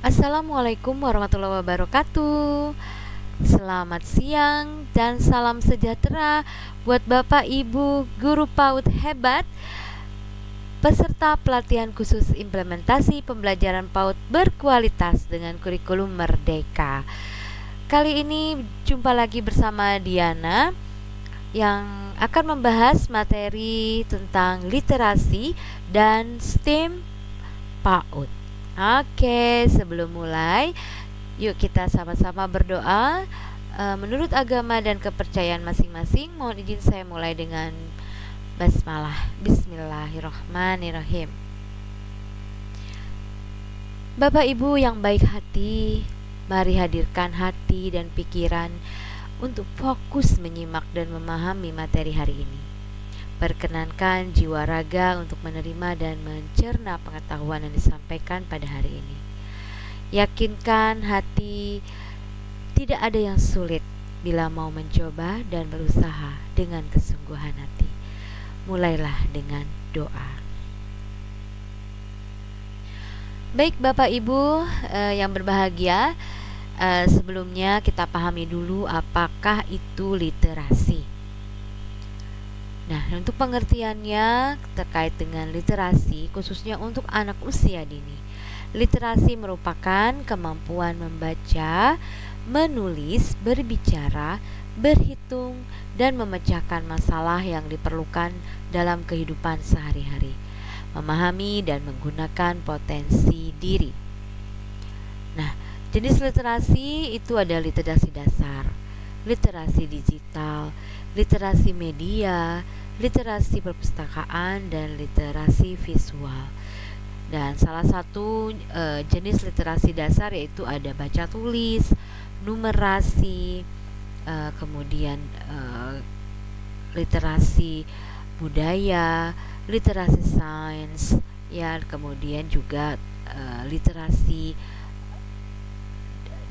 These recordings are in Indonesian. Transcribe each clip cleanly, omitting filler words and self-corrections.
Assalamualaikum warahmatullahi wabarakatuh. Selamat siang dan salam sejahtera buat Bapak Ibu guru PAUD hebat, peserta pelatihan khusus implementasi pembelajaran PAUD berkualitas dengan kurikulum Merdeka. Kali ini jumpa lagi bersama Diana yang akan membahas materi tentang literasi dan STEM PAUD. Oke, sebelum mulai, yuk kita sama-sama berdoa. Menurut agama dan kepercayaan masing-masing, mohon izin saya mulai dengan basmalah. Bismillahirrahmanirrahim. Bapak Ibu yang baik hati, mari hadirkan hati dan pikiran untuk fokus menyimak dan memahami materi hari ini. Perkenankan jiwa raga untuk menerima dan mencerna pengetahuan yang disampaikan pada hari ini. Yakinkan hati tidak ada yang sulit bila mau mencoba dan berusaha dengan kesungguhan hati. Mulailah dengan doa. Baik Bapak Ibu yang berbahagia, sebelumnya kita pahami dulu apakah itu literasi. Nah, untuk pengertiannya terkait dengan literasi, khususnya untuk anak usia dini. Literasi merupakan kemampuan membaca, menulis, berbicara, berhitung, dan memecahkan masalah yang diperlukan dalam kehidupan sehari-hari. Memahami dan menggunakan potensi diri. Nah, jenis literasi itu ada literasi dasar, literasi digital, literasi media, literasi perpustakaan, dan literasi visual. Dan salah satu jenis literasi dasar yaitu ada baca tulis, numerasi, kemudian literasi budaya, literasi sains, ya, kemudian juga literasi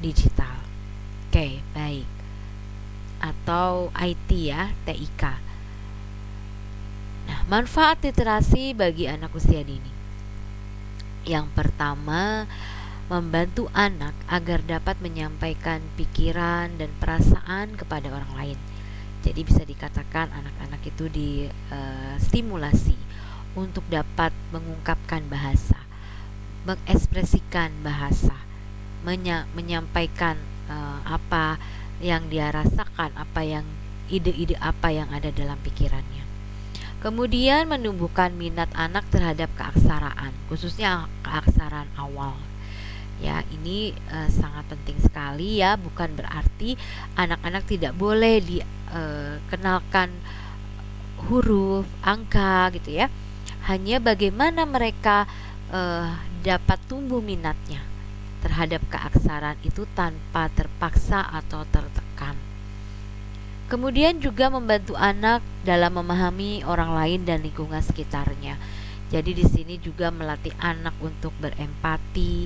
digital. Oke, baik. Atau IT ya, TIK. Nah, manfaat literasi bagi anak usia dini. Yang pertama, membantu anak agar dapat menyampaikan pikiran dan perasaan kepada orang lain. Jadi bisa dikatakan anak-anak itu distimulasi untuk dapat mengungkapkan bahasa, mengekspresikan bahasa, menyampaikan apa yang dia rasakan, apa yang ide-ide apa yang ada dalam pikirannya. Kemudian menumbuhkan minat anak terhadap keaksaraan, khususnya keaksaraan awal. Ya, ini sangat penting sekali ya, bukan berarti anak-anak tidak boleh dikenalkan huruf, angka gitu ya. Hanya bagaimana mereka dapat tumbuh minatnya terhadap keaksaraan itu tanpa terpaksa atau tertekan. Kemudian juga membantu anak dalam memahami orang lain dan lingkungan sekitarnya. Jadi di sini juga melatih anak untuk berempati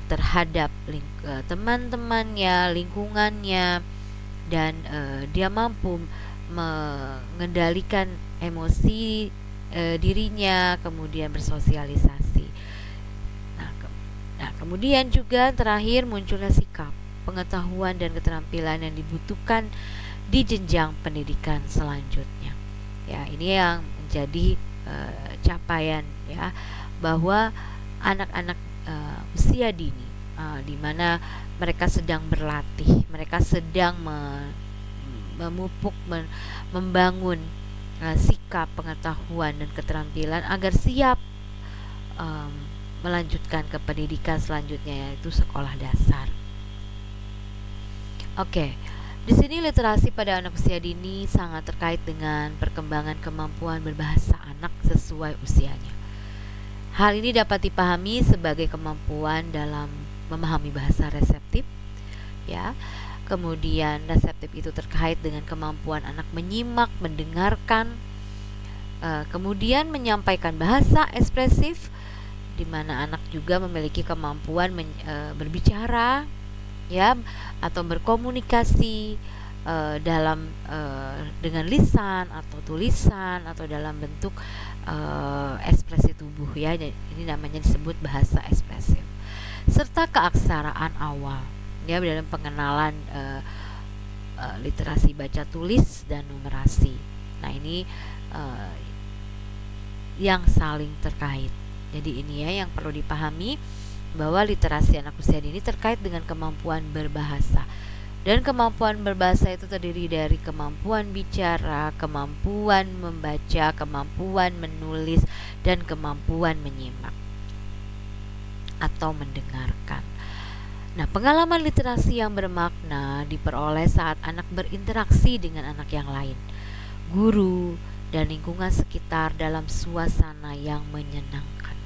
terhadap teman-temannya, lingkungannya, dan dia mampu mengendalikan emosi dirinya, kemudian bersosialisasi. Nah, kemudian juga terakhir munculnya sikap, pengetahuan dan keterampilan yang dibutuhkan di jenjang pendidikan selanjutnya. Ya, ini yang menjadi capaian ya, bahwa anak-anak usia dini di mana mereka sedang berlatih, mereka sedang memupuk, membangun sikap, pengetahuan dan keterampilan agar siap melanjutkan ke pendidikan selanjutnya, yaitu sekolah dasar. Oke. Di sini literasi pada anak usia dini sangat terkait dengan perkembangan kemampuan berbahasa anak sesuai usianya. Hal ini dapat dipahami sebagai kemampuan dalam memahami bahasa reseptif, ya. Kemudian reseptif itu terkait dengan kemampuan anak menyimak, mendengarkan, kemudian menyampaikan bahasa ekspresif, di mana anak juga memiliki kemampuan berbicara, ya, atau berkomunikasi dalam dengan lisan atau tulisan atau dalam bentuk ekspresi tubuh ya. Ini namanya disebut bahasa ekspresif. serta keaksaraan awal ya dalam pengenalan literasi baca tulis dan numerasi. Nah, ini uh, yang saling terkait. Jadi ini ya yang perlu dipahami, bahwa literasi anak usia dini terkait dengan kemampuan berbahasa. Dan kemampuan berbahasa itu terdiri dari kemampuan bicara, kemampuan membaca, kemampuan menulis, dan kemampuan menyimak atau mendengarkan. Nah, pengalaman literasi yang bermakna diperoleh saat anak berinteraksi dengan anak yang lain, guru, dan lingkungan sekitar dalam suasana yang menyenangkan.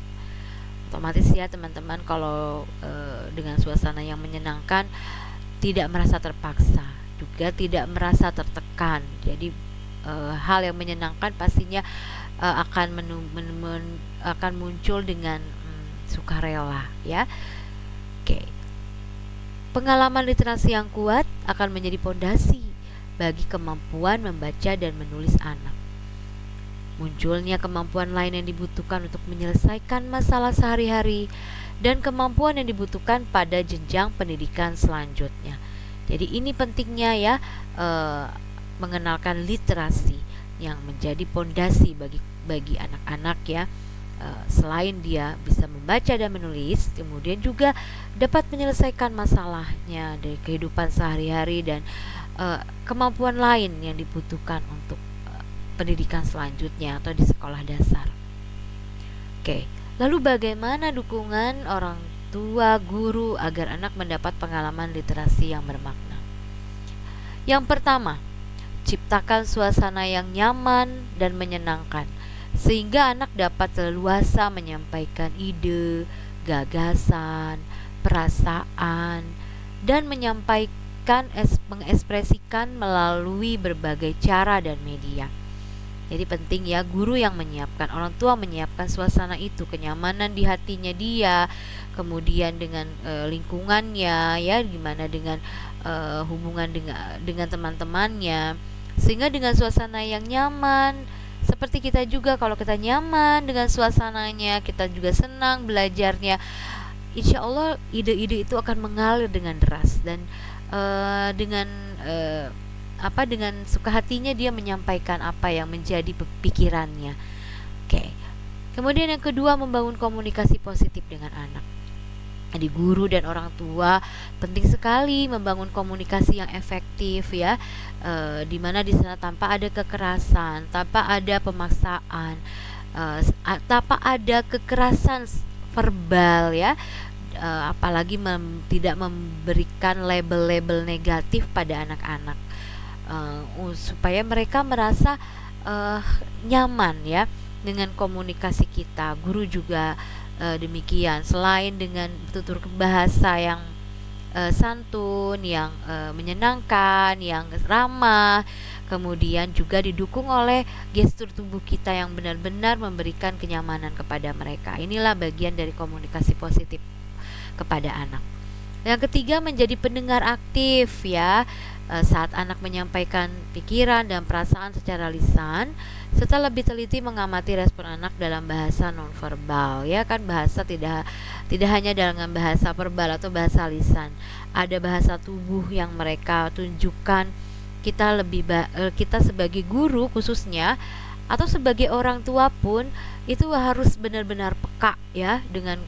Otomatis ya teman-teman, kalau dengan suasana yang menyenangkan, tidak merasa terpaksa, juga tidak merasa tertekan. Jadi hal yang menyenangkan pastinya akan muncul dengan sukarela ya. Oke. Pengalaman literasi yang kuat akan menjadi pondasi bagi kemampuan membaca dan menulis anak. Munculnya kemampuan lain yang dibutuhkan untuk menyelesaikan masalah sehari-hari dan kemampuan yang dibutuhkan pada jenjang pendidikan selanjutnya. Jadi ini pentingnya ya, mengenalkan literasi yang menjadi pondasi bagi anak-anak ya. Selain dia bisa membaca dan menulis, kemudian juga dapat menyelesaikan masalahnya dari kehidupan sehari-hari dan kemampuan lain yang dibutuhkan untuk pendidikan selanjutnya atau di sekolah dasar. Oke, lalu bagaimana dukungan orang tua, guru agar anak mendapat pengalaman literasi yang bermakna? Yang pertama, ciptakan suasana yang nyaman dan menyenangkan sehingga anak dapat leluasa menyampaikan ide, gagasan, perasaan, dan mengekspresikan melalui berbagai cara dan media. Jadi penting ya, guru yang menyiapkan, orang tua menyiapkan suasana itu, kenyamanan di hatinya dia, kemudian dengan lingkungannya ya, gimana dengan hubungan dengan teman-temannya, sehingga dengan suasana yang nyaman. Seperti kita juga, kalau kita nyaman dengan suasananya, kita juga senang belajarnya, insya Allah ide-ide itu akan mengalir dengan deras dan dengan suka hatinya dia menyampaikan apa yang menjadi pikirannya. Oke. Kemudian yang kedua, membangun komunikasi positif dengan anak. Jadi guru dan orang tua penting sekali membangun komunikasi yang efektif ya, di mana di sana tanpa ada kekerasan, tanpa ada pemaksaan, tanpa ada kekerasan verbal ya, apalagi tidak memberikan label-label negatif pada anak-anak, supaya mereka merasa nyaman ya dengan komunikasi kita. Guru juga demikian, selain dengan tutur bahasa yang santun, yang menyenangkan, yang ramah, kemudian juga didukung oleh gestur tubuh kita yang benar-benar memberikan kenyamanan kepada mereka. Inilah bagian dari komunikasi positif kepada anak. Yang ketiga, menjadi pendengar aktif ya. Saat anak menyampaikan pikiran dan perasaan secara lisan, serta lebih teliti mengamati respon anak dalam bahasa nonverbal ya kan. Bahasa tidak hanya dengan bahasa verbal atau bahasa lisan, ada bahasa tubuh yang mereka tunjukkan. Kita sebagai guru khususnya, atau sebagai orang tua pun, itu harus benar-benar peka ya dengan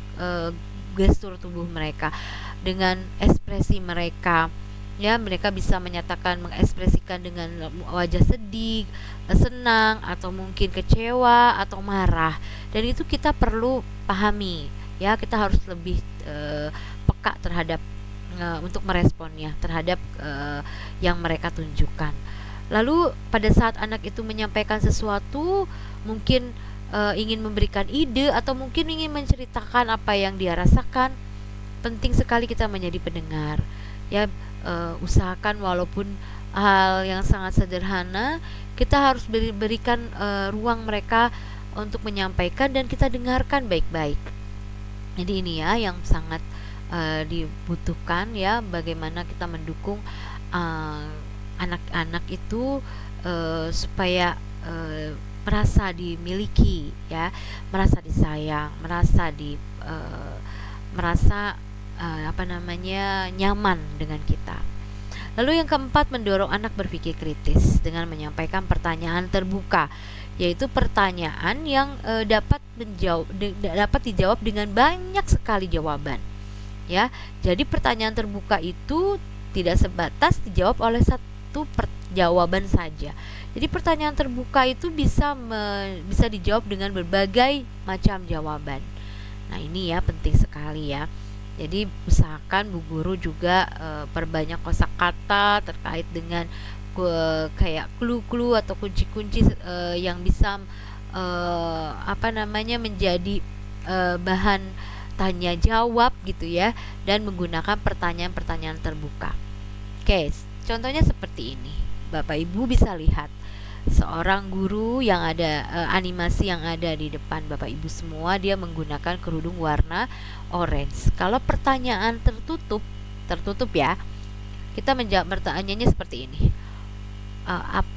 gestur tubuh mereka, dengan ekspresi mereka ya. Mereka bisa menyatakan, mengekspresikan dengan wajah sedih, senang, atau mungkin kecewa atau marah, dan itu kita perlu pahami ya. Kita harus lebih peka terhadap untuk meresponnya terhadap yang mereka tunjukkan. Lalu pada saat anak itu menyampaikan sesuatu, mungkin ingin memberikan ide atau mungkin ingin menceritakan apa yang dia rasakan, penting sekali kita menjadi pendengar ya. Usahakan walaupun hal yang sangat sederhana, kita harus berikan ruang mereka untuk menyampaikan dan kita dengarkan baik-baik. Jadi ini ya yang sangat dibutuhkan ya, bagaimana kita mendukung anak-anak itu supaya merasa dimiliki ya, merasa disayang, merasa nyaman dengan kita. Lalu yang keempat, mendorong anak berpikir kritis dengan menyampaikan pertanyaan terbuka, yaitu pertanyaan yang dapat dijawab dengan banyak sekali jawaban. Ya, jadi pertanyaan terbuka itu tidak sebatas dijawab oleh satu jawaban saja. Jadi pertanyaan terbuka itu bisa dijawab dengan berbagai macam jawaban. Nah, ini ya penting sekali ya. Jadi usahakan Bu Guru juga perbanyak kosakata terkait dengan kayak clue-clue atau kunci-kunci yang bisa menjadi bahan tanya jawab gitu ya, dan menggunakan pertanyaan-pertanyaan terbuka. Oke, contohnya seperti ini. Bapak Ibu bisa lihat seorang guru yang ada animasi yang ada di depan Bapak Ibu semua, dia menggunakan kerudung warna orange. Kalau pertanyaan tertutup ya, kita menjawab pertanyaannya seperti ini.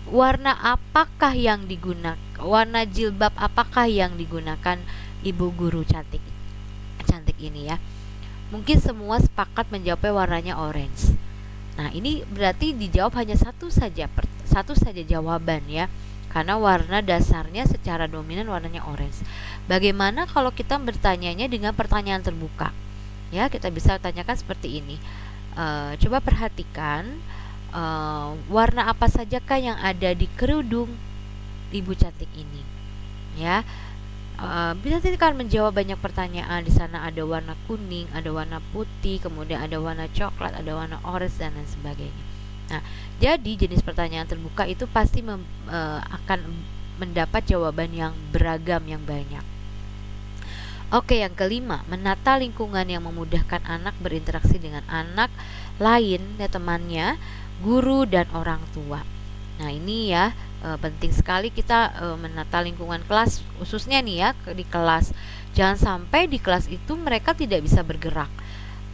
Warna apakah yang digunakan? Warna jilbab apakah yang digunakan Ibu guru cantik ini ya? Mungkin semua sepakat menjawabnya warnanya orange. Nah, ini berarti dijawab hanya satu saja jawaban ya, karena warna dasarnya secara dominan warnanya orange. Bagaimana kalau kita bertanyanya dengan pertanyaan terbuka? Ya, kita bisa tanyakan seperti ini. Coba perhatikan warna apa sajakah yang ada di kerudung Ibu cantik ini? Ya, bisa kan menjawab banyak pertanyaan. Di sana ada warna kuning, ada warna putih, kemudian ada warna coklat, ada warna orange dan lain sebagainya. Nah, jadi jenis pertanyaan terbuka itu pasti akan mendapat jawaban yang beragam, yang banyak. Oke, yang kelima, menata lingkungan yang memudahkan anak berinteraksi dengan anak lain, ya temannya, guru dan orang tua. Nah, ini ya penting sekali kita menata lingkungan kelas, khususnya nih ya di kelas. Jangan sampai di kelas itu mereka tidak bisa bergerak.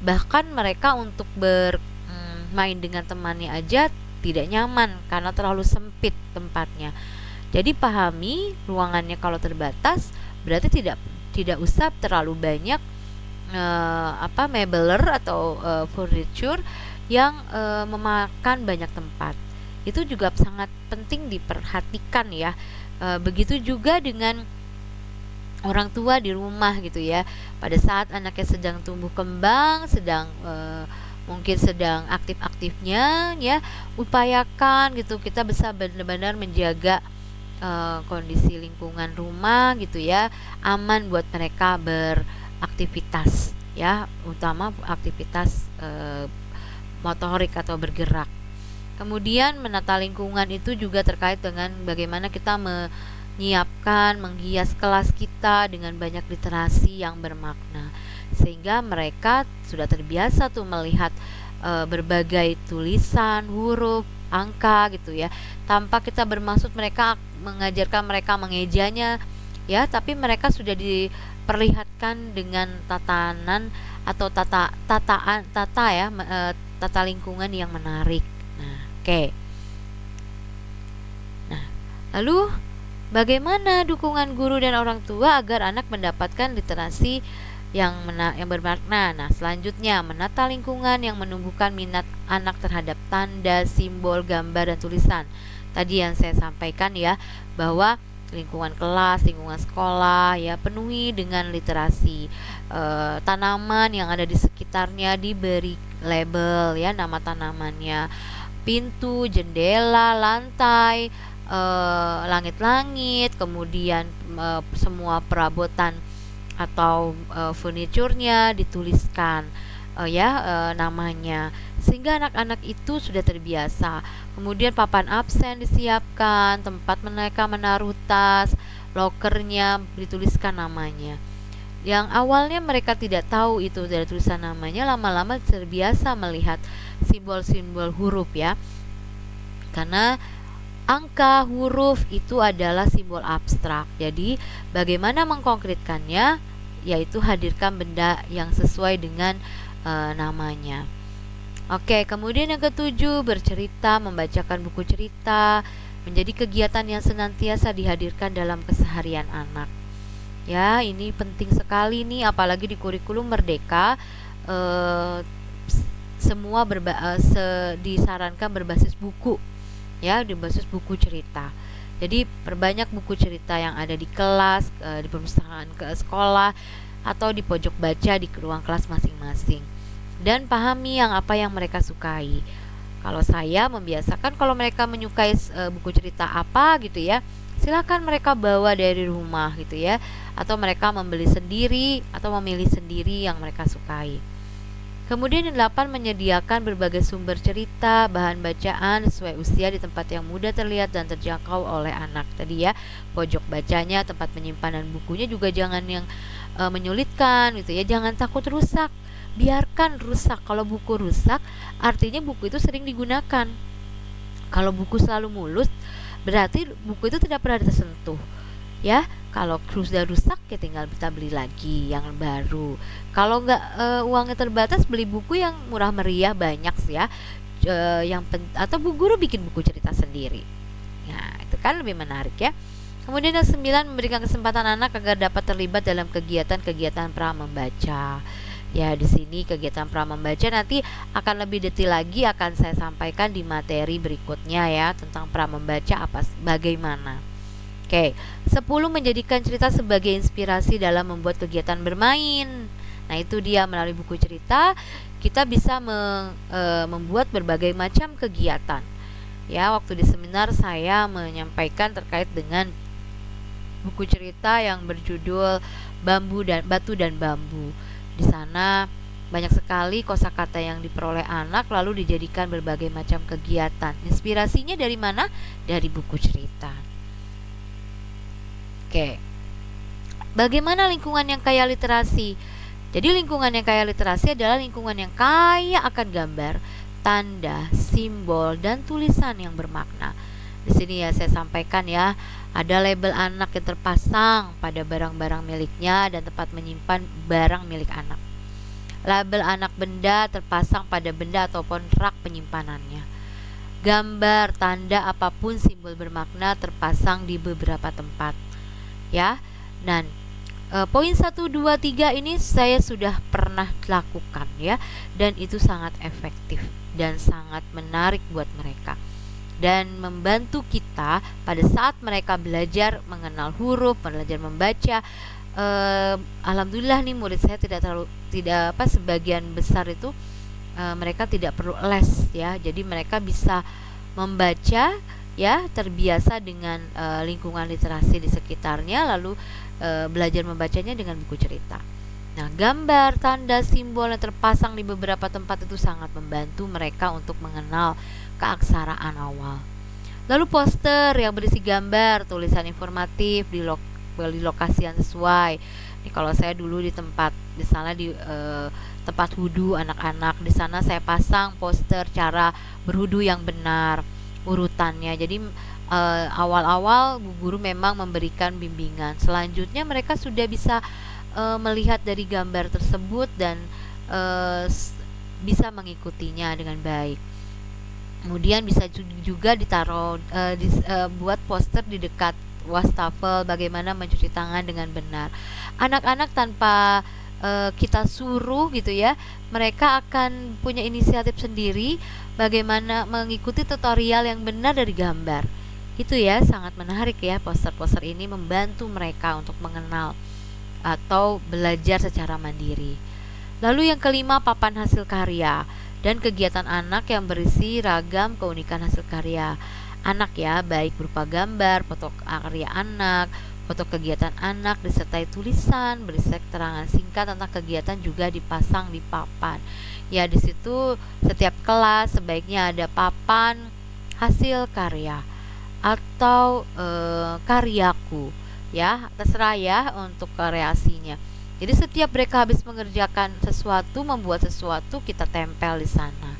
Bahkan mereka untuk bermain dengan temannya aja tidak nyaman karena terlalu sempit tempatnya. Jadi pahami ruangannya kalau terbatas, berarti tidak usah terlalu banyak mebeler atau furniture yang memakan banyak tempat. Itu juga sangat penting diperhatikan ya. Begitu juga dengan orang tua di rumah gitu ya. Pada saat anaknya sedang tumbuh kembang, mungkin sedang aktif-aktifnya ya, upayakan gitu kita bisa benar-benar menjaga kondisi lingkungan rumah gitu ya, aman buat mereka beraktivitas ya, utama aktivitas motorik atau bergerak. Kemudian menata lingkungan itu juga terkait dengan bagaimana kita menyiapkan, menghias kelas kita dengan banyak literasi yang bermakna, sehingga mereka sudah terbiasa tuh melihat berbagai tulisan, huruf, angka gitu ya, tanpa kita bermaksud mengajarkan mereka mengejanya ya, tapi mereka sudah diperlihatkan dengan tatanan atau tata lingkungan yang menarik. Oke. Nah, lalu bagaimana dukungan guru dan orang tua agar anak mendapatkan literasi yang bermakna? Nah, selanjutnya menata lingkungan yang menumbuhkan minat anak terhadap tanda, simbol, gambar dan tulisan. Tadi yang saya sampaikan ya, bahwa lingkungan kelas, lingkungan sekolah ya penuhi dengan literasi. Tanaman yang ada di sekitarnya diberi label ya, nama tanamannya. Pintu, jendela, lantai, langit-langit, kemudian semua perabotan atau furniturnya dituliskan namanya, sehingga anak-anak itu sudah terbiasa. Kemudian papan absen disiapkan, tempat mereka menaruh tas, lokernya dituliskan namanya. Yang awalnya mereka tidak tahu itu dari tulisan namanya, lama-lama terbiasa melihat simbol-simbol huruf ya, karena angka, huruf itu adalah simbol abstrak. Jadi bagaimana mengkonkretkannya, yaitu hadirkan benda yang sesuai dengan namanya. Oke, kemudian yang ketujuh, bercerita, membacakan buku cerita menjadi kegiatan yang senantiasa dihadirkan dalam keseharian anak. Ya, ini penting sekali nih, apalagi di kurikulum Merdeka. eh, semua disarankan berbasis buku, ya, berbasis buku cerita. Jadi perbanyak buku cerita yang ada di kelas, di perpustakaan ke sekolah, atau di pojok baca di ruang kelas masing-masing. Dan pahami apa yang mereka sukai. Kalau saya membiasakan kalau mereka menyukai buku cerita apa gitu ya, silakan mereka bawa dari rumah gitu ya, atau mereka membeli sendiri atau memilih sendiri yang mereka sukai. Kemudian yang 8, menyediakan berbagai sumber cerita, bahan bacaan sesuai usia di tempat yang mudah terlihat dan terjangkau oleh anak. Tadi ya, pojok bacanya, tempat penyimpanan bukunya juga jangan yang menyulitkan gitu ya, jangan takut rusak. Biarkan rusak. Kalau buku rusak, artinya buku itu sering digunakan. Kalau buku selalu mulus, berarti buku itu tidak pernah tersentuh. Ya, kalau sudah rusak ya tinggal kita beli lagi yang baru. Kalau nggak uangnya terbatas, beli buku yang murah meriah banyak sih ya. Atau bu guru bikin buku cerita sendiri. Nah, itu kan lebih menarik ya. Kemudian yang 9, memberikan kesempatan anak agar dapat terlibat dalam kegiatan-kegiatan pra membaca. Ya, di sini kegiatan pra membaca nanti akan lebih detail lagi akan saya sampaikan di materi berikutnya ya, tentang pra membaca bagaimana. Oke, 10, menjadikan cerita sebagai inspirasi dalam membuat kegiatan bermain. Nah, itu dia, melalui buku cerita kita bisa membuat berbagai macam kegiatan. Ya, waktu di seminar saya menyampaikan terkait dengan buku cerita yang berjudul Batu dan Bambu. Di sana banyak sekali kosakata yang diperoleh anak lalu dijadikan berbagai macam kegiatan. Inspirasinya dari mana? Dari buku cerita. Oke. Bagaimana lingkungan yang kaya literasi? Jadi lingkungan yang kaya literasi adalah lingkungan yang kaya akan gambar, tanda, simbol, dan tulisan yang bermakna. Di sini ya saya sampaikan ya, ada label anak yang terpasang pada barang-barang miliknya dan tempat menyimpan barang milik anak. Label anak benda terpasang pada benda ataupun rak penyimpanannya. Gambar, tanda, apapun simbol bermakna terpasang di beberapa tempat. Ya. Dan poin 1, 2, 3 ini saya sudah pernah lakukan ya, dan itu sangat efektif dan sangat menarik buat mereka dan membantu kita pada saat mereka belajar mengenal huruf, belajar membaca. Alhamdulillah nih, murid saya sebagian besar itu mereka tidak perlu les ya, jadi mereka bisa membaca ya, terbiasa dengan lingkungan literasi di sekitarnya, lalu belajar membacanya dengan buku cerita. Nah, gambar, tanda, simbol yang terpasang di beberapa tempat itu sangat membantu mereka untuk mengenal keaksaraan awal. Lalu poster yang berisi gambar, tulisan informatif di lokasi yang sesuai. Nih, kalau saya dulu di sana di tempat wudu anak-anak, di sana saya pasang poster cara berwudu yang benar, urutannya. Jadi awal-awal bu guru memang memberikan bimbingan. Selanjutnya mereka sudah bisa melihat dari gambar tersebut dan bisa mengikutinya dengan baik. Kemudian bisa juga ditaruh buat poster di dekat wastafel bagaimana mencuci tangan dengan benar. Anak-anak tanpa kita suruh gitu ya, mereka akan punya inisiatif sendiri bagaimana mengikuti tutorial yang benar dari gambar. Itu ya, sangat menarik ya, poster-poster ini membantu mereka untuk mengenal atau belajar secara mandiri. Lalu yang kelima, papan hasil karya dan kegiatan anak yang berisi ragam keunikan hasil karya anak ya, baik berupa gambar, foto karya anak, foto kegiatan anak disertai tulisan berisi keterangan singkat tentang kegiatan juga dipasang di papan. Ya, di situ setiap kelas sebaiknya ada papan hasil karya atau karyaku ya, terserah ya untuk kreasinya. Jadi setiap mereka habis mengerjakan sesuatu, membuat sesuatu, kita tempel di sana.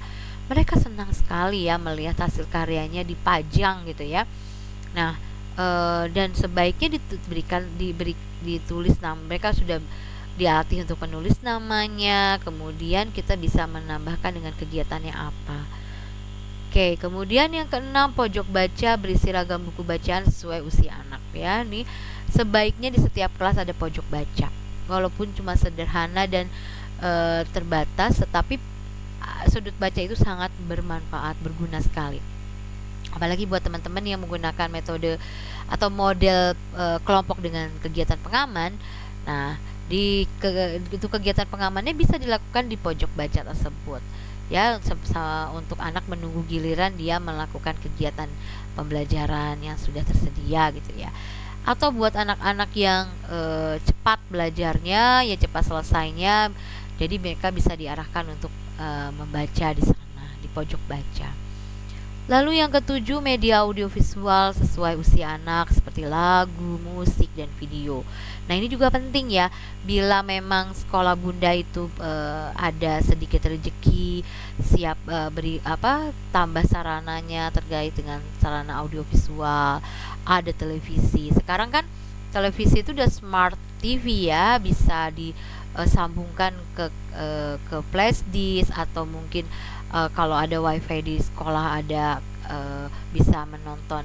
Mereka senang sekali ya melihat hasil karyanya dipajang gitu ya. Nah, dan sebaiknya ditulis nama. Mereka sudah dilatih untuk menulis namanya. Kemudian kita bisa menambahkan dengan kegiatannya apa. Oke, kemudian yang keenam, pojok baca berisi ragam buku bacaan sesuai usia anak ya. Nih, sebaiknya di setiap kelas ada pojok baca. Walaupun cuma sederhana dan terbatas, tetapi sudut baca itu sangat bermanfaat, berguna sekali. Apalagi buat teman-teman yang menggunakan metode atau model kelompok dengan kegiatan pengaman. Nah, itu kegiatan pengamannya bisa dilakukan di pojok baca tersebut, ya, untuk anak menunggu giliran dia melakukan kegiatan pembelajaran yang sudah tersedia gitu ya. Atau buat anak-anak yang cepat belajarnya, ya cepat selesainya, jadi mereka bisa diarahkan untuk membaca di sana di pojok baca. Lalu yang ketujuh, media audiovisual sesuai usia anak seperti lagu, musik, dan video. Nah, ini juga penting ya. Bila memang sekolah bunda itu ada sedikit rezeki, siap beri tambah sarananya terkait dengan sarana audiovisual, ada televisi. Sekarang kan televisi itu udah smart TV ya, bisa disambungkan ke flash disk, atau mungkin kalau ada wifi di sekolah ada bisa menonton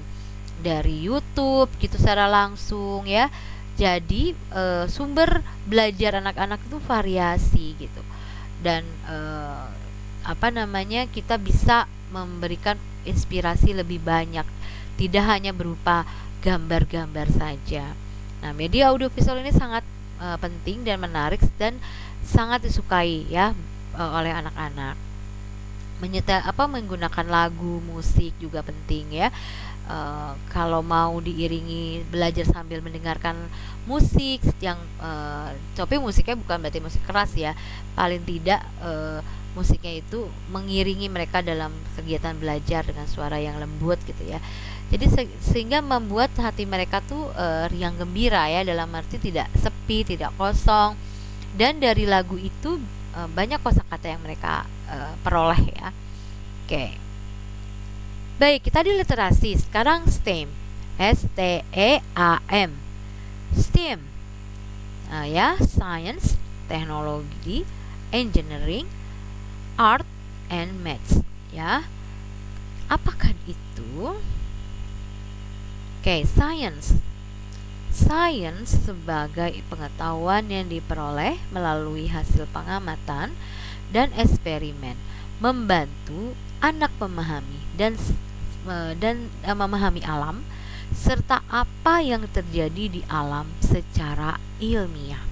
dari YouTube gitu secara langsung ya. Jadi sumber belajar anak-anak itu variasi gitu, dan kita bisa memberikan inspirasi lebih banyak, tidak hanya berupa gambar-gambar saja. Nah, media audiovisual ini sangat penting dan menarik dan sangat disukai ya oleh anak-anak. Menggunakan lagu, musik juga penting ya. Kalau mau diiringi belajar sambil mendengarkan musik yang tapi musiknya bukan berarti musik keras ya, paling tidak musiknya itu mengiringi mereka dalam kegiatan belajar dengan suara yang lembut gitu ya. Jadi sehingga membuat hati mereka tuh riang gembira ya, dalam arti tidak sepi, tidak kosong, dan dari lagu itu banyak kosakata yang mereka peroleh ya. Oke. Baik, kita di literasi. Sekarang STEM. STEAM. STEM. Ya, science, teknologi, engineering, art, and maths ya. Apakah itu? Oke, science. Science sebagai pengetahuan yang diperoleh melalui hasil pengamatan dan eksperimen, membantu anak memahami dan memahami alam serta apa yang terjadi di alam secara ilmiah.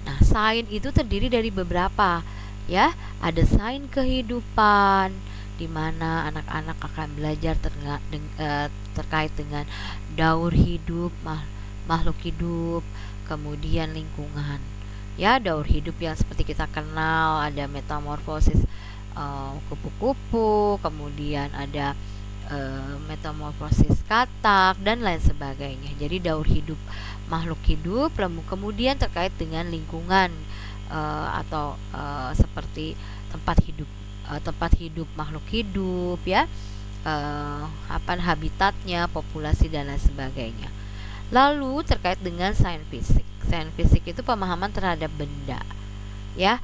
Nah, sains itu terdiri dari beberapa ya. Ada sains kehidupan, di mana anak-anak akan belajar terkait dengan daur hidup makhluk hidup, kemudian lingkungan. Ya, daur hidup yang seperti kita kenal, ada metamorfosis kupu-kupu, kemudian ada metamorfosis katak dan lain sebagainya. Jadi daur hidup makhluk hidup, kemudian terkait dengan lingkungan atau seperti tempat hidup makhluk hidup ya, habitatnya, populasi dan lain sebagainya. Lalu terkait dengan sains fisik. Sains fisik itu pemahaman terhadap benda ya,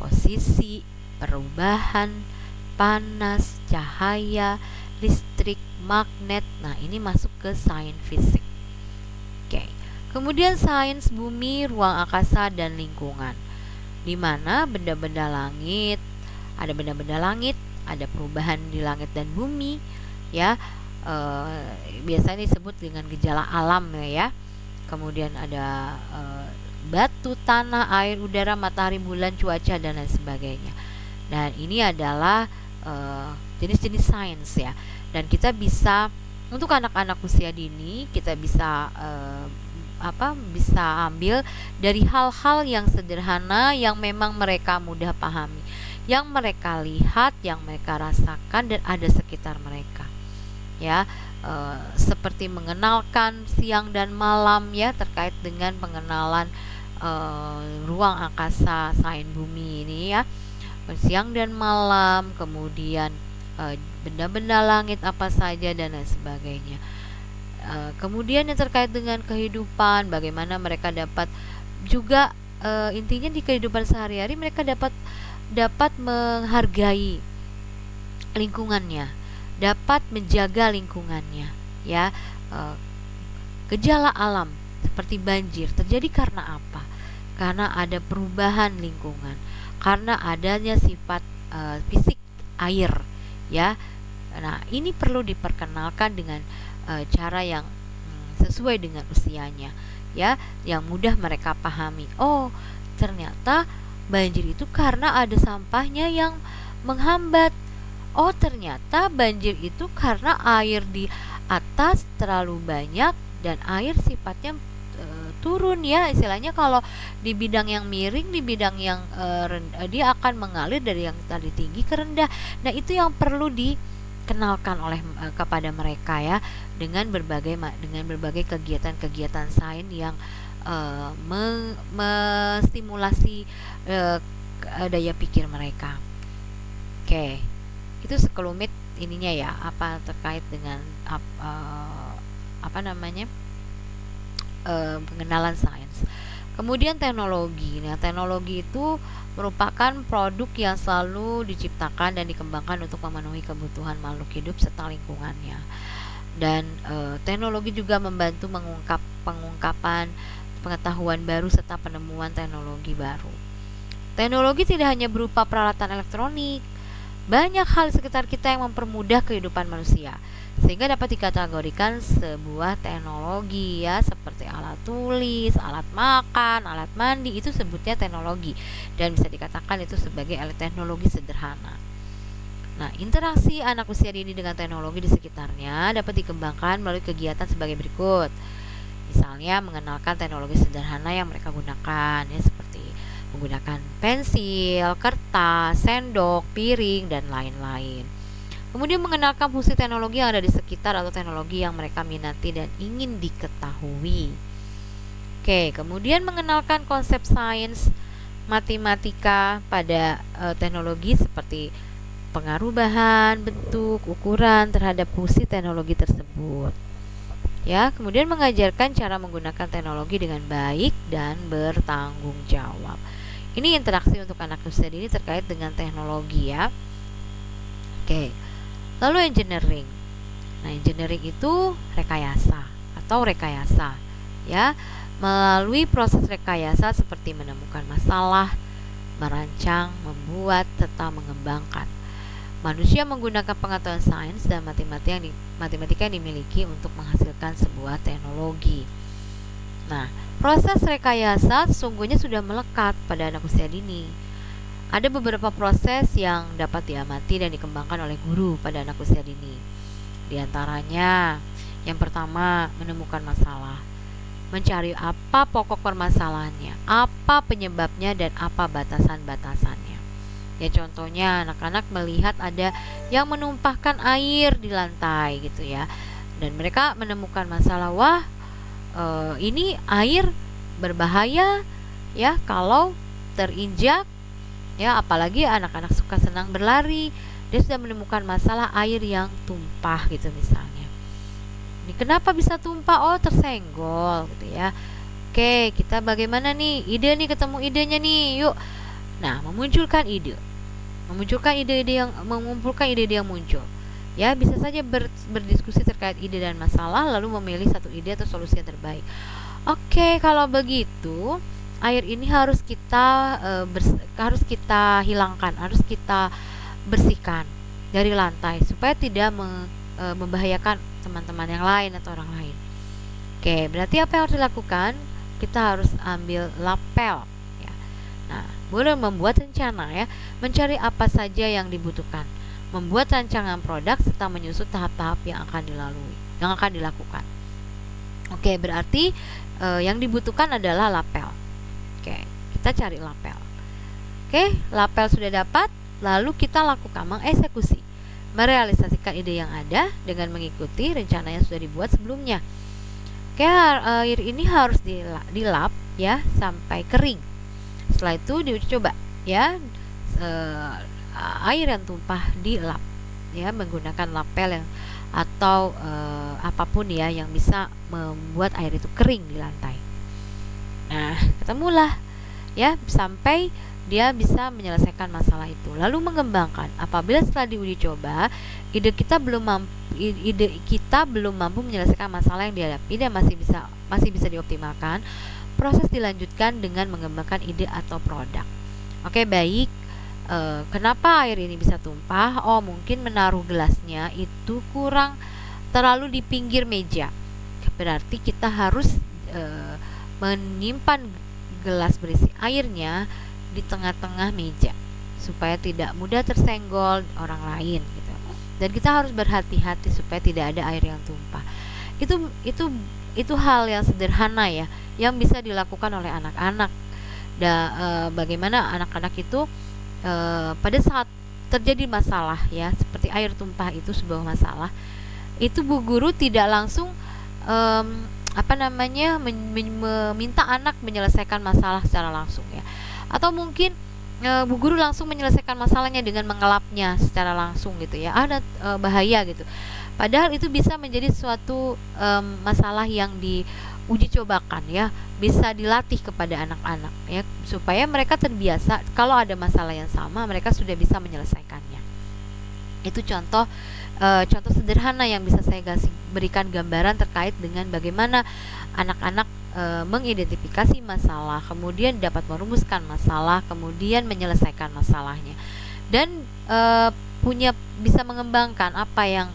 posisi, perubahan, panas, cahaya, listrik, magnet. Nah, ini masuk ke sains fisik. Oke. Kemudian sains bumi, ruang angkasa dan lingkungan, di mana benda-benda langit, ada perubahan di langit dan bumi ya. Biasanya disebut dengan gejala alam ya. Kemudian ada batu, tanah, air, udara, matahari, bulan, cuaca dan lain sebagainya. Dan ini adalah jenis-jenis sains ya. Dan kita bisa, untuk anak-anak usia dini, kita bisa bisa ambil dari hal-hal yang sederhana yang memang mereka mudah pahami, yang mereka lihat, yang mereka rasakan dan ada sekitar mereka ya. Seperti mengenalkan siang dan malam ya, terkait dengan pengenalan ruang angkasa, sains bumi ini ya, siang dan malam, kemudian benda-benda langit apa saja dan lain sebagainya. Kemudian yang terkait dengan kehidupan, bagaimana mereka dapat juga intinya di kehidupan sehari-hari mereka dapat menghargai lingkungannya, dapat menjaga lingkungannya ya. Gejala alam seperti banjir terjadi karena apa? karena ada perubahan lingkungan, karena adanya sifat fisik air, ya. Nah, ini perlu diperkenalkan dengan cara yang sesuai dengan usianya, ya, yang mudah mereka pahami. Oh, ternyata banjir itu karena ada sampahnya yang menghambat. Oh, ternyata banjir itu karena air di atas terlalu banyak dan air sifatnya turun, ya. Istilahnya kalau di bidang yang miring, di bidang yang dia akan mengalir dari yang tadi tinggi ke rendah. Nah, itu yang perlu dikenalkan oleh kepada mereka, ya, dengan berbagai kegiatan-kegiatan sains yang menstimulasi daya pikir mereka. Oke, itu sekelumit ininya, ya, apa terkait dengan pengenalan sains. Kemudian teknologi. Nah, teknologi itu merupakan produk yang selalu diciptakan dan dikembangkan untuk memenuhi kebutuhan makhluk hidup serta lingkungannya. Dan teknologi juga membantu pengungkapan pengetahuan baru serta penemuan teknologi baru. Teknologi tidak hanya berupa peralatan elektronik, banyak hal sekitar kita yang mempermudah kehidupan manusia, sehingga dapat dikategorikan sebuah teknologi, ya, seperti alat tulis, alat makan, alat mandi, itu sebutnya teknologi, dan bisa dikatakan itu sebagai alat teknologi sederhana. Nah, interaksi anak usia dini dengan teknologi di sekitarnya dapat dikembangkan melalui kegiatan sebagai berikut. Misalnya mengenalkan teknologi sederhana yang mereka gunakan, ya, seperti menggunakan pensil, kertas, sendok, piring, dan lain-lain. Kemudian mengenalkan fungsi teknologi yang ada di sekitar atau teknologi yang mereka minati dan ingin diketahui. Oke, kemudian mengenalkan konsep sains matematika pada teknologi seperti pengaruh bahan, bentuk, ukuran terhadap fungsi teknologi tersebut. Ya, kemudian mengajarkan cara menggunakan teknologi dengan baik dan bertanggung jawab. Ini interaksi untuk anak usia dini terkait dengan teknologi, ya. Oke. Lalu engineering. Nah, engineering itu rekayasa, ya. Melalui proses rekayasa seperti menemukan masalah, merancang, membuat, serta mengembangkan. Manusia menggunakan pengetahuan sains dan matematika yang dimiliki untuk menghasilkan sebuah teknologi. Nah, proses rekayasa sesungguhnya sudah melekat pada anak usia dini. Ada beberapa proses yang dapat diamati dan dikembangkan oleh guru pada anak usia dini. Di antaranya, yang pertama, menemukan masalah. Mencari apa pokok permasalahannya, apa penyebabnya, dan apa batasan-batasannya. Ya, contohnya anak-anak melihat ada yang menumpahkan air di lantai, gitu, ya. Dan mereka menemukan masalah, wah, ini air berbahaya, ya, kalau terinjak, ya, apalagi anak-anak suka senang berlari. Dia sudah menemukan masalah air yang tumpah, gitu misalnya. Ini kenapa bisa tumpah? Oh, tersenggol, gitu, ya. Oke, kita bagaimana nih? Ketemu idenya nih, yuk. Nah, mengumpulkan ide-ide yang muncul. Ya, bisa saja berdiskusi terkait ide dan masalah, lalu memilih satu ide atau solusi yang terbaik. Oke, kalau begitu, air ini harus kita hilangkan, harus kita bersihkan dari lantai supaya tidak membahayakan teman-teman yang lain atau orang lain. Oke, berarti apa yang harus dilakukan? Kita harus ambil lapel, ya. Nah, boleh membuat rencana, ya, mencari apa saja yang dibutuhkan, membuat rancangan produk serta menyusun tahap-tahap yang akan dilakukan. Oke, berarti yang dibutuhkan adalah lapel. Oke, kita cari lapel. Oke, lapel sudah dapat, lalu kita lakukan mengeksekusi, merealisasikan ide yang ada dengan mengikuti rencana yang sudah dibuat sebelumnya. Oke, air ini harus dilap, ya, sampai kering. Setelah itu dicoba, ya, air yang tumpah dilap, ya, menggunakan lapel atau apapun, ya, yang bisa membuat air itu kering di lantai. Nah, ketemulah, ya, sampai dia bisa menyelesaikan masalah itu. Lalu mengembangkan. Apabila setelah diuji coba ide kita belum mampu menyelesaikan masalah yang dihadapi dan masih bisa dioptimalkan, proses dilanjutkan dengan mengembangkan ide atau produk. Oke, baik. Kenapa air ini bisa tumpah? Oh, mungkin menaruh gelasnya itu kurang terlalu di pinggir meja. Berarti kita harus menyimpan gelas berisi airnya di tengah-tengah meja supaya tidak mudah tersenggol orang lain gitu. Dan kita harus berhati-hati supaya tidak ada air yang tumpah. Itu hal yang sederhana ya, yang bisa dilakukan oleh anak-anak. Bagaimana anak-anak itu pada saat terjadi masalah ya, seperti air tumpah itu sebuah masalah, itu bu guru tidak langsung meminta anak menyelesaikan masalah secara langsung ya, atau mungkin bu guru langsung menyelesaikan masalahnya dengan mengelapnya secara langsung gitu ya, ada bahaya gitu. Padahal itu bisa menjadi suatu masalah yang diuji cobakan ya, bisa dilatih kepada anak-anak ya, supaya mereka terbiasa kalau ada masalah yang sama mereka sudah bisa menyelesaikannya. Itu contoh sederhana yang bisa saya berikan gambaran terkait dengan bagaimana anak-anak mengidentifikasi masalah, kemudian dapat merumuskan masalah, kemudian menyelesaikan masalahnya, dan bisa mengembangkan apa yang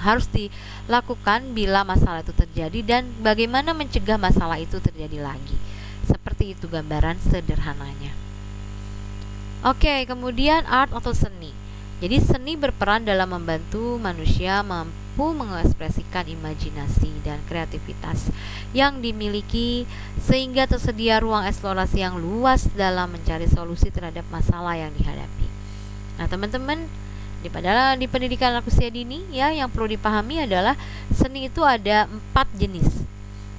harus dilakukan bila masalah itu terjadi dan bagaimana mencegah masalah itu terjadi lagi. Seperti itu gambaran sederhananya. Oke, kemudian art atau seni. Jadi seni berperan dalam membantu manusia mampu mengekspresikan imajinasi dan kreativitas yang dimiliki sehingga tersedia ruang eksplorasi yang luas dalam mencari solusi terhadap masalah yang dihadapi. Nah, teman-teman, di pendidikan anak usia dini ya, yang perlu dipahami adalah seni itu ada 4 jenis.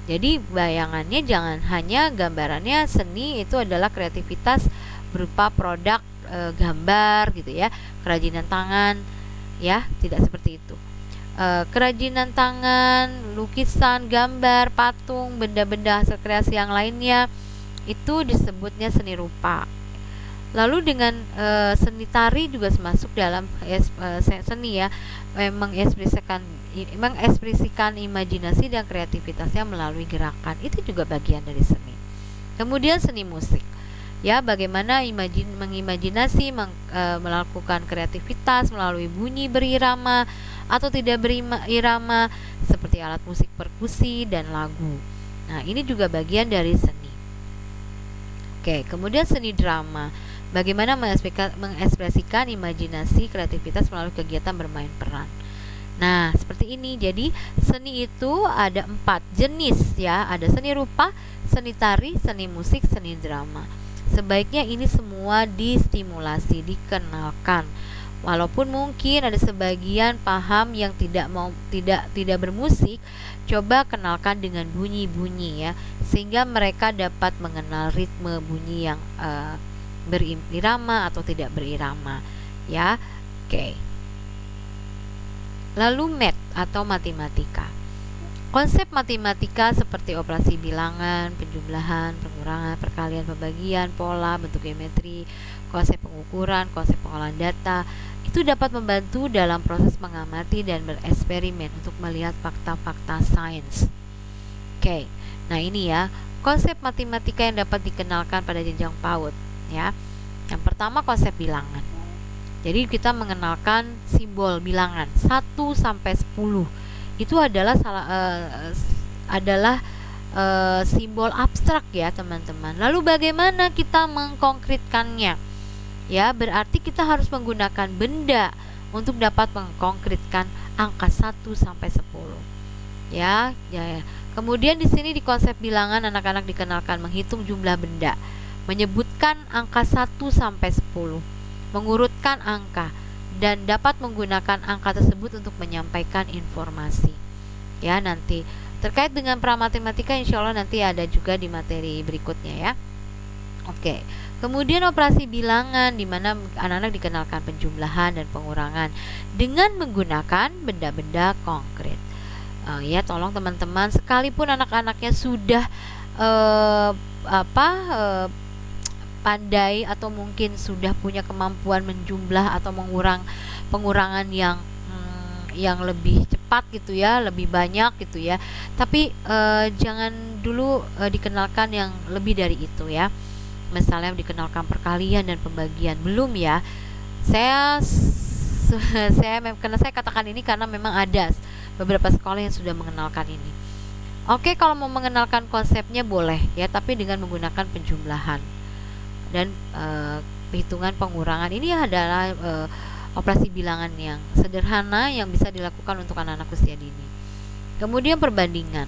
Jadi bayangannya jangan hanya gambarannya, seni itu adalah kreativitas berupa produk gambar gitu ya, kerajinan tangan ya, tidak seperti itu. Kerajinan tangan, lukisan, gambar, patung, benda-benda hasil kreasi yang lainnya itu disebutnya seni rupa. Lalu dengan seni tari juga masuk dalam seni ya, mengekspresikan imajinasi dan kreativitasnya melalui gerakan, itu juga bagian dari seni. Kemudian seni musik ya, bagaimana mengimajinasi melakukan kreativitas melalui bunyi berirama atau tidak berirama seperti alat musik perkusi dan lagu. Nah, ini juga bagian dari seni. Oke, kemudian seni drama, bagaimana mengekspresikan imajinasi kreativitas melalui kegiatan bermain peran. Nah, seperti ini. Jadi seni itu ada 4 jenis ya, ada seni rupa, seni tari, seni musik, seni drama. Sebaiknya ini semua distimulasi, dikenalkan. Walaupun mungkin ada sebagian paham yang tidak bermusik, coba kenalkan dengan bunyi-bunyi ya, sehingga mereka dapat mengenal ritme bunyi yang berirama atau tidak berirama ya. Oke. Lalu math atau matematika. Konsep matematika seperti operasi bilangan, penjumlahan, pengurangan, perkalian, pembagian, pola, bentuk geometri, konsep pengukuran, konsep pengolahan data, itu dapat membantu dalam proses mengamati dan bereksperimen untuk melihat fakta-fakta sains. Oke, nah ini ya, konsep matematika yang dapat dikenalkan pada jenjang PAUD ya. Yang pertama, konsep bilangan. Jadi kita mengenalkan simbol bilangan 1 sampai 10. Itu adalah simbol abstrak ya, teman-teman. Lalu bagaimana kita mengkonkretkannya? Ya, berarti kita harus menggunakan benda untuk dapat mengkonkretkan angka 1 sampai 10. Ya. Kemudian di sini di konsep bilangan anak-anak dikenalkan menghitung jumlah benda, menyebutkan angka 1 sampai 10, mengurutkan angka, dan dapat menggunakan angka tersebut untuk menyampaikan informasi. Ya, nanti terkait dengan pramatematika insya Allah nanti ada juga di materi berikutnya ya. Oke. Kemudian operasi bilangan, di mana anak-anak dikenalkan penjumlahan dan pengurangan dengan menggunakan benda-benda konkret. Ya, tolong teman-teman, sekalipun anak-anaknya sudah pandai atau mungkin sudah punya kemampuan menjumlah atau pengurangan yang lebih cepat gitu ya, lebih banyak gitu ya, tapi jangan dulu dikenalkan yang lebih dari itu ya. Misalnya dikenalkan perkalian dan pembagian. Belum ya. Saya karena saya katakan ini karena memang ada beberapa sekolah yang sudah mengenalkan ini. Oke, kalau mau mengenalkan konsepnya boleh ya, tapi dengan menggunakan penjumlahan dan hitungan pengurangan. Ini adalah operasi bilangan yang sederhana yang bisa dilakukan untuk anak-anak usia dini. Kemudian perbandingan,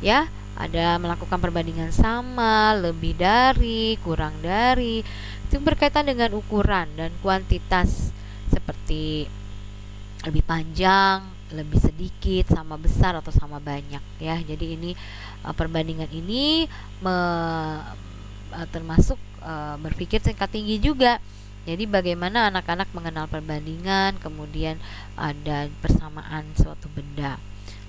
ya, ada melakukan perbandingan sama, lebih dari, kurang dari. Itu berkaitan dengan ukuran dan kuantitas seperti lebih panjang, lebih sedikit, sama besar atau sama banyak ya. Jadi ini perbandingan ini termasuk berpikir tingkat tinggi juga. Jadi bagaimana anak-anak mengenal perbandingan, kemudian ada persamaan suatu benda.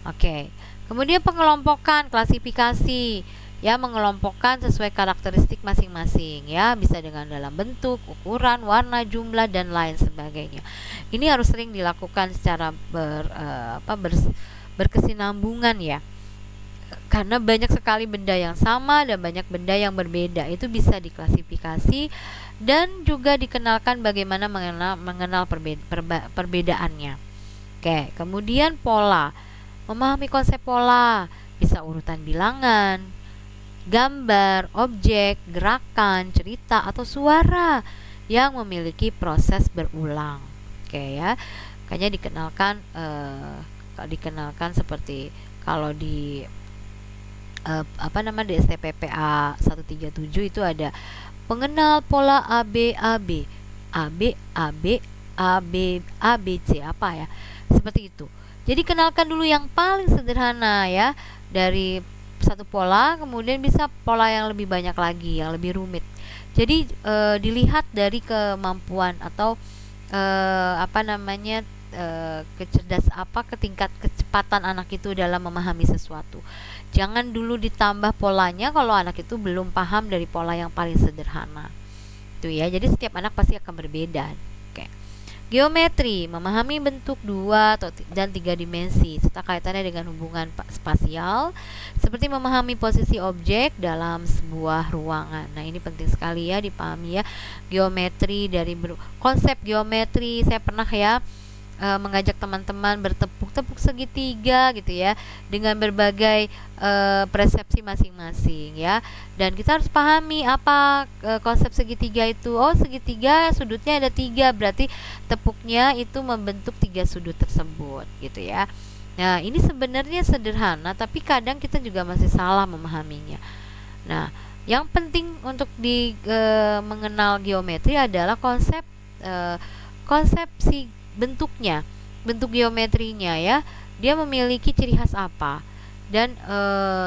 Oke. Kemudian pengelompokan, klasifikasi, ya, mengelompokkan sesuai karakteristik masing-masing ya, bisa dengan dalam bentuk, ukuran, warna, jumlah dan lain sebagainya. Ini harus sering dilakukan secara berkesinambungan ya. Karena banyak sekali benda yang sama dan banyak benda yang berbeda, itu bisa diklasifikasi dan juga dikenalkan bagaimana mengenal perbedaannya. Oke, kemudian pola. Memahami konsep pola, bisa urutan bilangan, gambar, objek, gerakan, cerita atau suara yang memiliki proses berulang. Oke ya. Makanya dikenalkan seperti kalau di di STPPA 137 itu ada pengenal pola ABAB, ABC apa ya, seperti itu. Jadi kenalkan dulu yang paling sederhana ya, dari satu pola, kemudian bisa pola yang lebih banyak lagi, yang lebih rumit. Jadi dilihat dari kemampuan atau tingkat kecepatan anak itu dalam memahami sesuatu. Jangan dulu ditambah polanya kalau anak itu belum paham dari pola yang paling sederhana. Itu ya. Jadi setiap anak pasti akan berbeda. Oke. Geometri, memahami bentuk 2 dan 3 dimensi serta kaitannya dengan hubungan spasial, seperti memahami posisi objek dalam sebuah ruangan. Nah, ini penting sekali ya dipahami ya. Geometri dari konsep geometri, saya pernah ya mengajak teman-teman bertepuk-tepuk segitiga gitu ya, dengan berbagai persepsi masing-masing ya. Dan kita harus pahami apa konsep segitiga itu. Oh, segitiga sudutnya ada 3, berarti tepuknya itu membentuk 3 sudut tersebut gitu ya. Nah, ini sebenarnya sederhana, tapi kadang kita juga masih salah memahaminya. Nah, yang penting untuk mengenal geometri adalah konsepsi bentuknya, bentuk geometrinya ya. Dia memiliki ciri khas apa dan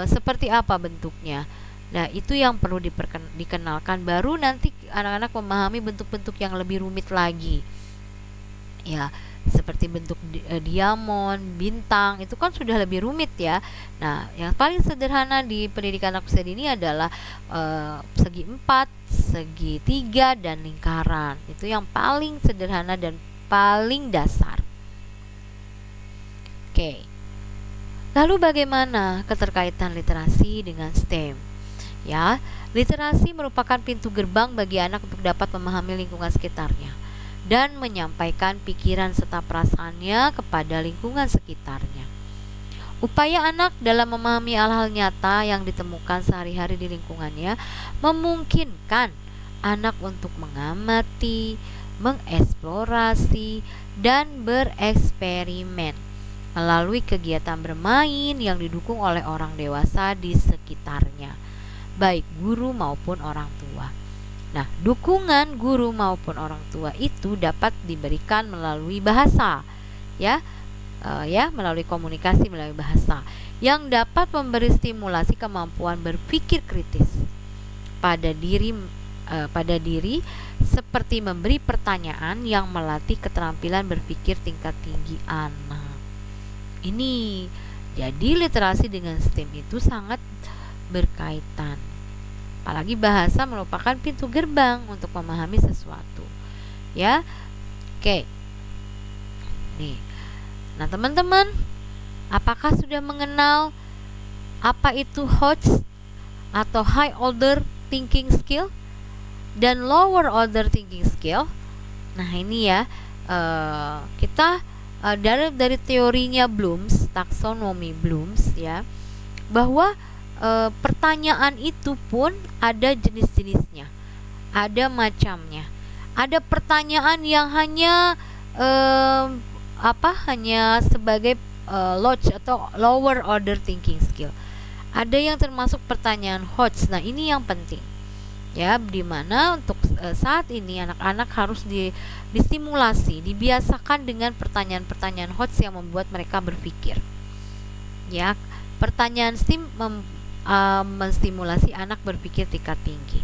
seperti apa bentuknya. Nah, itu yang perlu dikenalkan, baru nanti anak-anak memahami bentuk-bentuk yang lebih rumit lagi. Ya, seperti bentuk diamond, bintang, itu kan sudah lebih rumit ya. Nah, yang paling sederhana di pendidikan anak usia dini adalah segi 4, segi 3 dan lingkaran. Itu yang paling sederhana dan paling dasar. Oke. Lalu bagaimana keterkaitan literasi dengan STEM? Ya, literasi merupakan pintu gerbang bagi anak untuk dapat memahami lingkungan sekitarnya dan menyampaikan pikiran serta perasaannya kepada lingkungan sekitarnya. Upaya anak dalam memahami hal-hal nyata yang ditemukan sehari-hari di lingkungannya memungkinkan anak untuk mengamati, mengeksplorasi, dan bereksperimen melalui kegiatan bermain yang didukung oleh orang dewasa di sekitarnya, baik guru maupun orang tua. Nah, dukungan guru maupun orang tua itu dapat diberikan melalui bahasa, ya, melalui komunikasi melalui bahasa yang dapat memberi stimulasi kemampuan berpikir kritis pada diri seperti memberi pertanyaan yang melatih keterampilan berpikir tingkat tinggi anak. Ini jadi literasi dengan STEM itu sangat berkaitan. Apalagi bahasa merupakan pintu gerbang untuk memahami sesuatu. Ya. Oke. Nih. Nah, teman-teman, apakah sudah mengenal Apa itu HOTS atau high order thinking skill dan lower order thinking skill? Nah, ini ya, kita dari teorinya Bloom's, taksonomi Bloom's ya, bahwa pertanyaan itu pun ada jenis-jenisnya, ada macamnya. Ada pertanyaan yang hanya hanya sebagai lodge atau lower order thinking skill. Ada yang termasuk pertanyaan HOTS. Nah, ini yang penting ya, dimana untuk saat ini anak-anak harus distimulasi, dibiasakan dengan pertanyaan-pertanyaan HOTS yang membuat mereka berpikir. Ya, pertanyaan STEAM menstimulasi anak berpikir tingkat tinggi.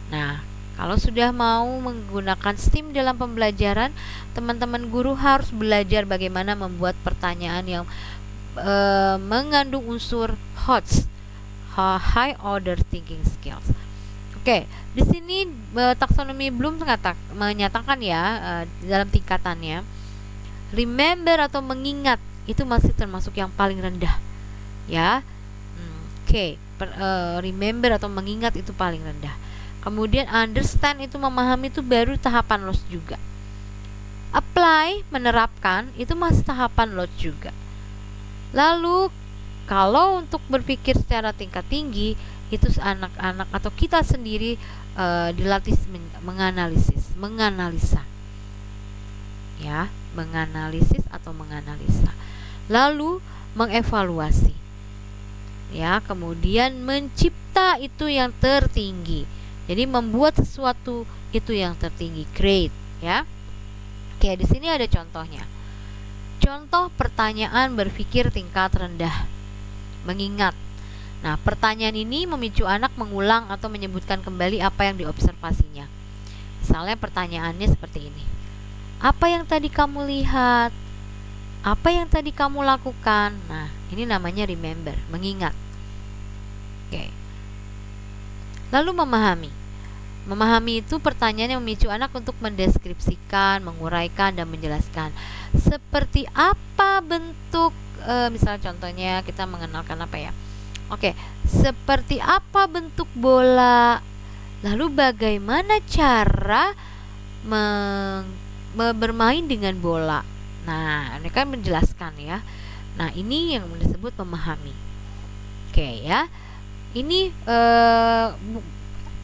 Nah, kalau sudah mau menggunakan STEAM dalam pembelajaran, teman-teman guru harus belajar bagaimana membuat pertanyaan yang mengandung unsur HOTS, high order thinking skills. Oke, di sini taksonomi Bloom menyatakan ya, dalam tingkatannya, remember atau mengingat itu masih termasuk yang paling rendah ya. Remember atau mengingat itu paling rendah. Kemudian understand itu memahami itu baru tahapan LOS juga. Apply, menerapkan, itu masih tahapan LOS juga. Lalu kalau untuk berpikir secara tingkat tinggi, itu anak-anak atau kita sendiri dilatih menganalisa ya, menganalisis atau menganalisa, lalu mengevaluasi ya, kemudian mencipta itu yang tertinggi. Jadi membuat sesuatu itu yang tertinggi, create ya. Oke, di sini ada contohnya. Contoh pertanyaan berpikir tingkat rendah, mengingat. Nah, pertanyaan ini memicu anak mengulang atau menyebutkan kembali apa yang diobservasinya. Misalnya pertanyaannya seperti ini. Apa yang tadi kamu lihat? Apa yang tadi kamu lakukan? Nah, ini namanya remember, mengingat. Oke. Lalu memahami. Memahami itu pertanyaan yang memicu anak untuk mendeskripsikan, menguraikan, dan menjelaskan. Seperti apa bentuk, misalnya contohnya kita mengenalkan apa ya? Oke, seperti apa bentuk bola? Lalu bagaimana cara bermain dengan bola? Nah, ini kan menjelaskan ya. Nah, ini yang disebut memahami. Oke ya. Ini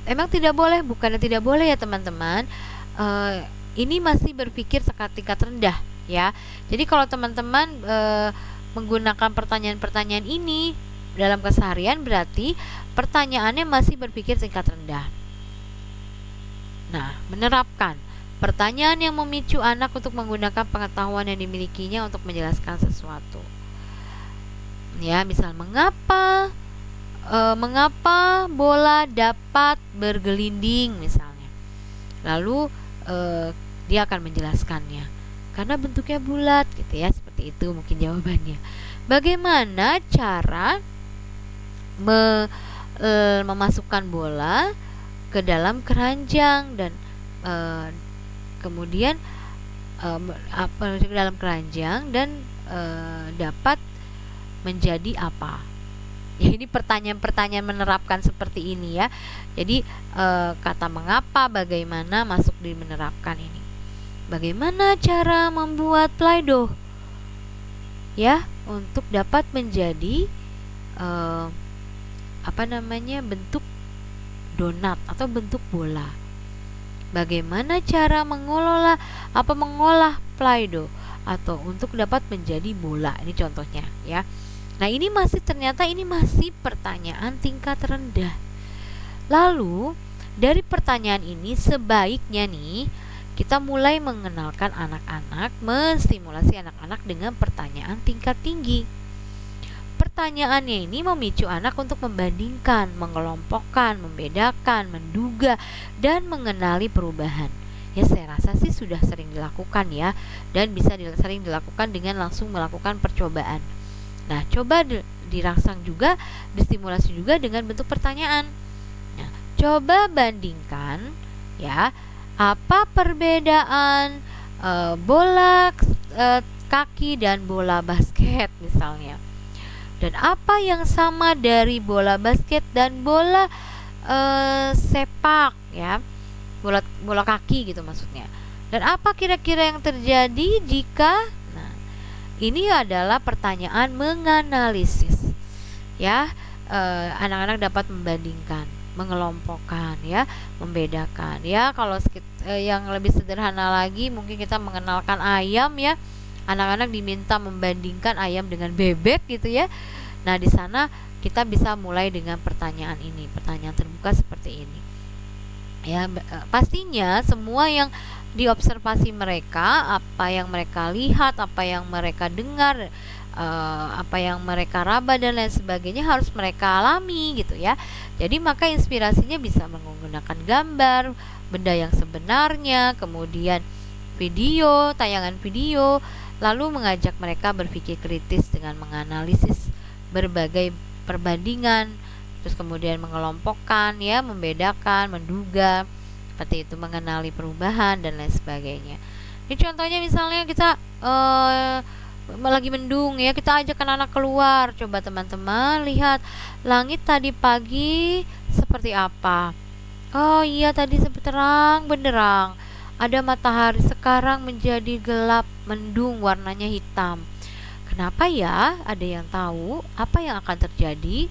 emang tidak boleh, bukannya tidak boleh ya teman-teman. Ini masih berpikir tingkat rendah ya. Jadi kalau teman-teman menggunakan pertanyaan-pertanyaan ini dalam keseharian, berarti pertanyaannya masih berpikir tingkat rendah. Nah, menerapkan pertanyaan yang memicu anak untuk menggunakan pengetahuan yang dimilikinya untuk menjelaskan sesuatu. Ya, misal mengapa bola dapat bergelinding misalnya. Lalu dia akan menjelaskannya. Karena bentuknya bulat gitu ya, seperti itu mungkin jawabannya. Bagaimana cara memasukkan bola ke dalam keranjang dan kemudian ke dalam keranjang dan dapat menjadi apa? Ya, ini pertanyaan-pertanyaan menerapkan seperti ini ya. Jadi kata mengapa, bagaimana masuk di menerapkan ini. Bagaimana cara membuat Play-Doh ya untuk dapat menjadi bentuk donat atau bentuk bola. Bagaimana cara mengolah Play-Doh atau untuk dapat menjadi bola. Ini contohnya ya. Nah, ini masih pertanyaan tingkat rendah. Lalu dari pertanyaan ini sebaiknya nih kita mulai mengenalkan anak-anak, menstimulasi anak-anak dengan pertanyaan tingkat tinggi. Pertanyaannya ini memicu anak untuk membandingkan, mengelompokkan, membedakan, menduga, dan mengenali perubahan. Ya, saya rasa sih sudah sering dilakukan ya, dan bisa sering dilakukan dengan langsung melakukan percobaan. Nah, coba dirangsang juga, distimulasi juga dengan bentuk pertanyaan. Nah, coba bandingkan ya, apa perbedaan bola kaki dan bola basket misalnya. Dan apa yang sama dari bola basket dan bola sepak ya, bola kaki gitu maksudnya. Dan apa kira-kira yang terjadi jika, nah ini adalah pertanyaan menganalisis ya. Anak-anak dapat membandingkan, mengelompokkan ya, membedakan ya. Kalau yang lebih sederhana lagi, mungkin kita mengenalkan ayam ya. Anak-anak diminta membandingkan ayam dengan bebek gitu ya. Nah, di sana kita bisa mulai dengan pertanyaan ini, pertanyaan terbuka seperti ini. Ya, pastinya semua yang diobservasi mereka, apa yang mereka lihat, apa yang mereka dengar, apa yang mereka raba dan lain sebagainya harus mereka alami gitu ya. Jadi maka inspirasinya bisa menggunakan gambar, benda yang sebenarnya, kemudian video, tayangan video, lalu mengajak mereka berpikir kritis dengan menganalisis berbagai perbandingan, terus kemudian mengelompokkan ya, membedakan, menduga, seperti itu, mengenali perubahan dan lain sebagainya. Ini contohnya misalnya kita lagi mendung ya, kita ajak anak-anak keluar, coba teman-teman lihat langit tadi pagi seperti apa. Oh iya, tadi terang benderang, ada matahari, sekarang menjadi gelap, mendung, warnanya hitam. Kenapa ya? Ada yang tahu apa yang akan terjadi?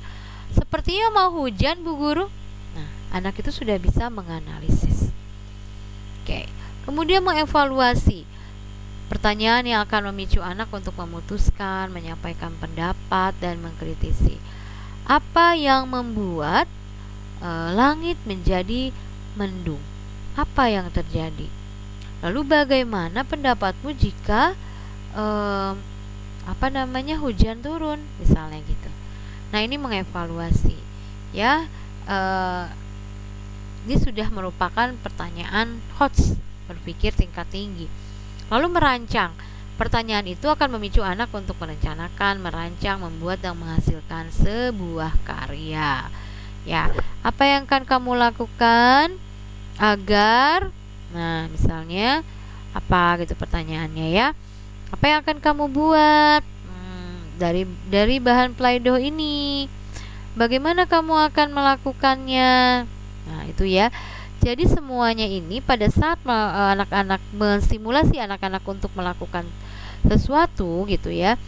Sepertinya mau hujan, Bu Guru. Nah, anak itu sudah bisa menganalisis. Oke. Kemudian mengevaluasi. Pertanyaan yang akan memicu anak untuk memutuskan, menyampaikan pendapat, dan mengkritisi. Apa yang membuat langit menjadi mendung? Apa yang terjadi? Lalu bagaimana pendapatmu jika hujan turun, misalnya gitu. Nah, ini mengevaluasi ya. Ini sudah merupakan pertanyaan HOTS, berpikir tingkat tinggi. Lalu merancang. Pertanyaan itu akan memicu anak untuk merencanakan, merancang, membuat dan menghasilkan sebuah karya. Ya, apa yang akan kamu lakukan agar, nah misalnya apa gitu pertanyaannya ya. Apa yang akan kamu buat dari bahan Play-Doh ini? Bagaimana kamu akan melakukannya? Nah, itu ya. Jadi semuanya ini pada saat anak-anak menstimulasi anak-anak untuk melakukan sesuatu gitu ya.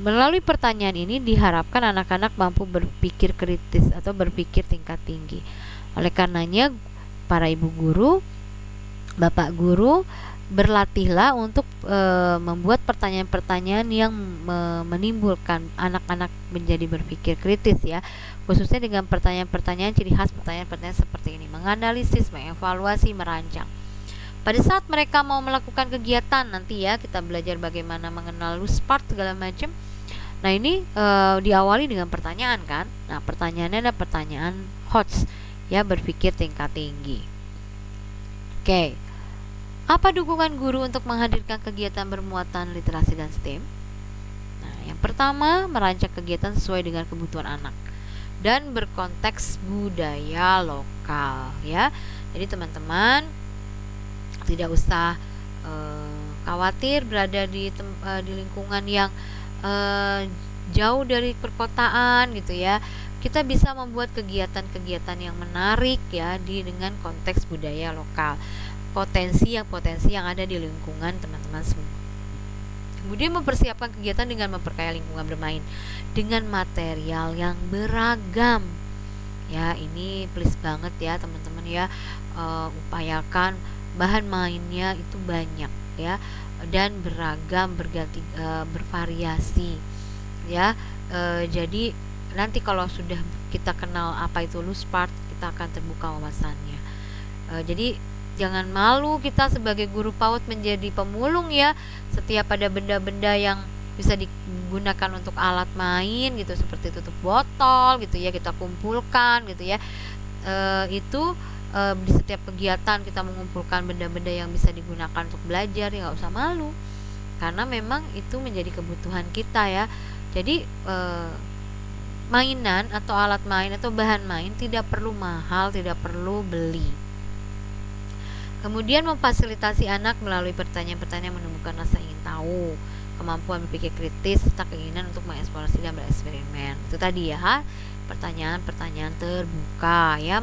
Melalui pertanyaan ini diharapkan anak-anak mampu berpikir kritis atau berpikir tingkat tinggi. Oleh karenanya para ibu guru, bapak guru, berlatihlah untuk membuat pertanyaan-pertanyaan yang menimbulkan anak-anak menjadi berpikir kritis ya, khususnya dengan pertanyaan-pertanyaan ciri khas, pertanyaan-pertanyaan seperti ini: menganalisis, mengevaluasi, merancang. Pada saat mereka mau melakukan kegiatan nanti ya, kita belajar bagaimana mengenal loose part segala macam. Nah, ini diawali dengan pertanyaan kan. Nah, pertanyaannya adalah pertanyaan HOTS ya, berpikir tingkat tinggi. Oke. Apa dukungan guru untuk menghadirkan kegiatan bermuatan literasi dan STEM? Nah, yang pertama, merancang kegiatan sesuai dengan kebutuhan anak dan berkonteks budaya lokal ya. Jadi teman-teman tidak usah khawatir berada di lingkungan yang jauh dari perkotaan gitu ya. Kita bisa membuat kegiatan-kegiatan yang menarik ya dengan konteks budaya lokal. Potensi yang ada di lingkungan teman-teman semua. Kemudian mempersiapkan kegiatan dengan memperkaya lingkungan bermain dengan material yang beragam. Ya, ini please banget ya teman-teman ya, upayakan bahan mainnya itu banyak ya dan beragam, berganti, bervariasi ya. Jadi nanti kalau sudah kita kenal apa itu loose part, kita akan terbuka wawasannya. Jadi jangan malu kita sebagai guru PAUD menjadi pemulung ya. Setiap ada benda-benda yang bisa digunakan untuk alat main gitu, seperti tutup botol gitu ya, kita kumpulkan gitu ya. Di setiap kegiatan kita mengumpulkan benda-benda yang bisa digunakan untuk belajar, ya nggak usah malu, karena memang itu menjadi kebutuhan kita ya. Jadi mainan atau alat main atau bahan main tidak perlu mahal, tidak perlu beli. Kemudian memfasilitasi anak melalui pertanyaan-pertanyaan menumbuhkan rasa ingin tahu. kemampuan berpikir kritis, serta keinginan untuk mengeksplorasi dan bereksperimen. Itu tadi ya, pertanyaan-pertanyaan terbuka ya,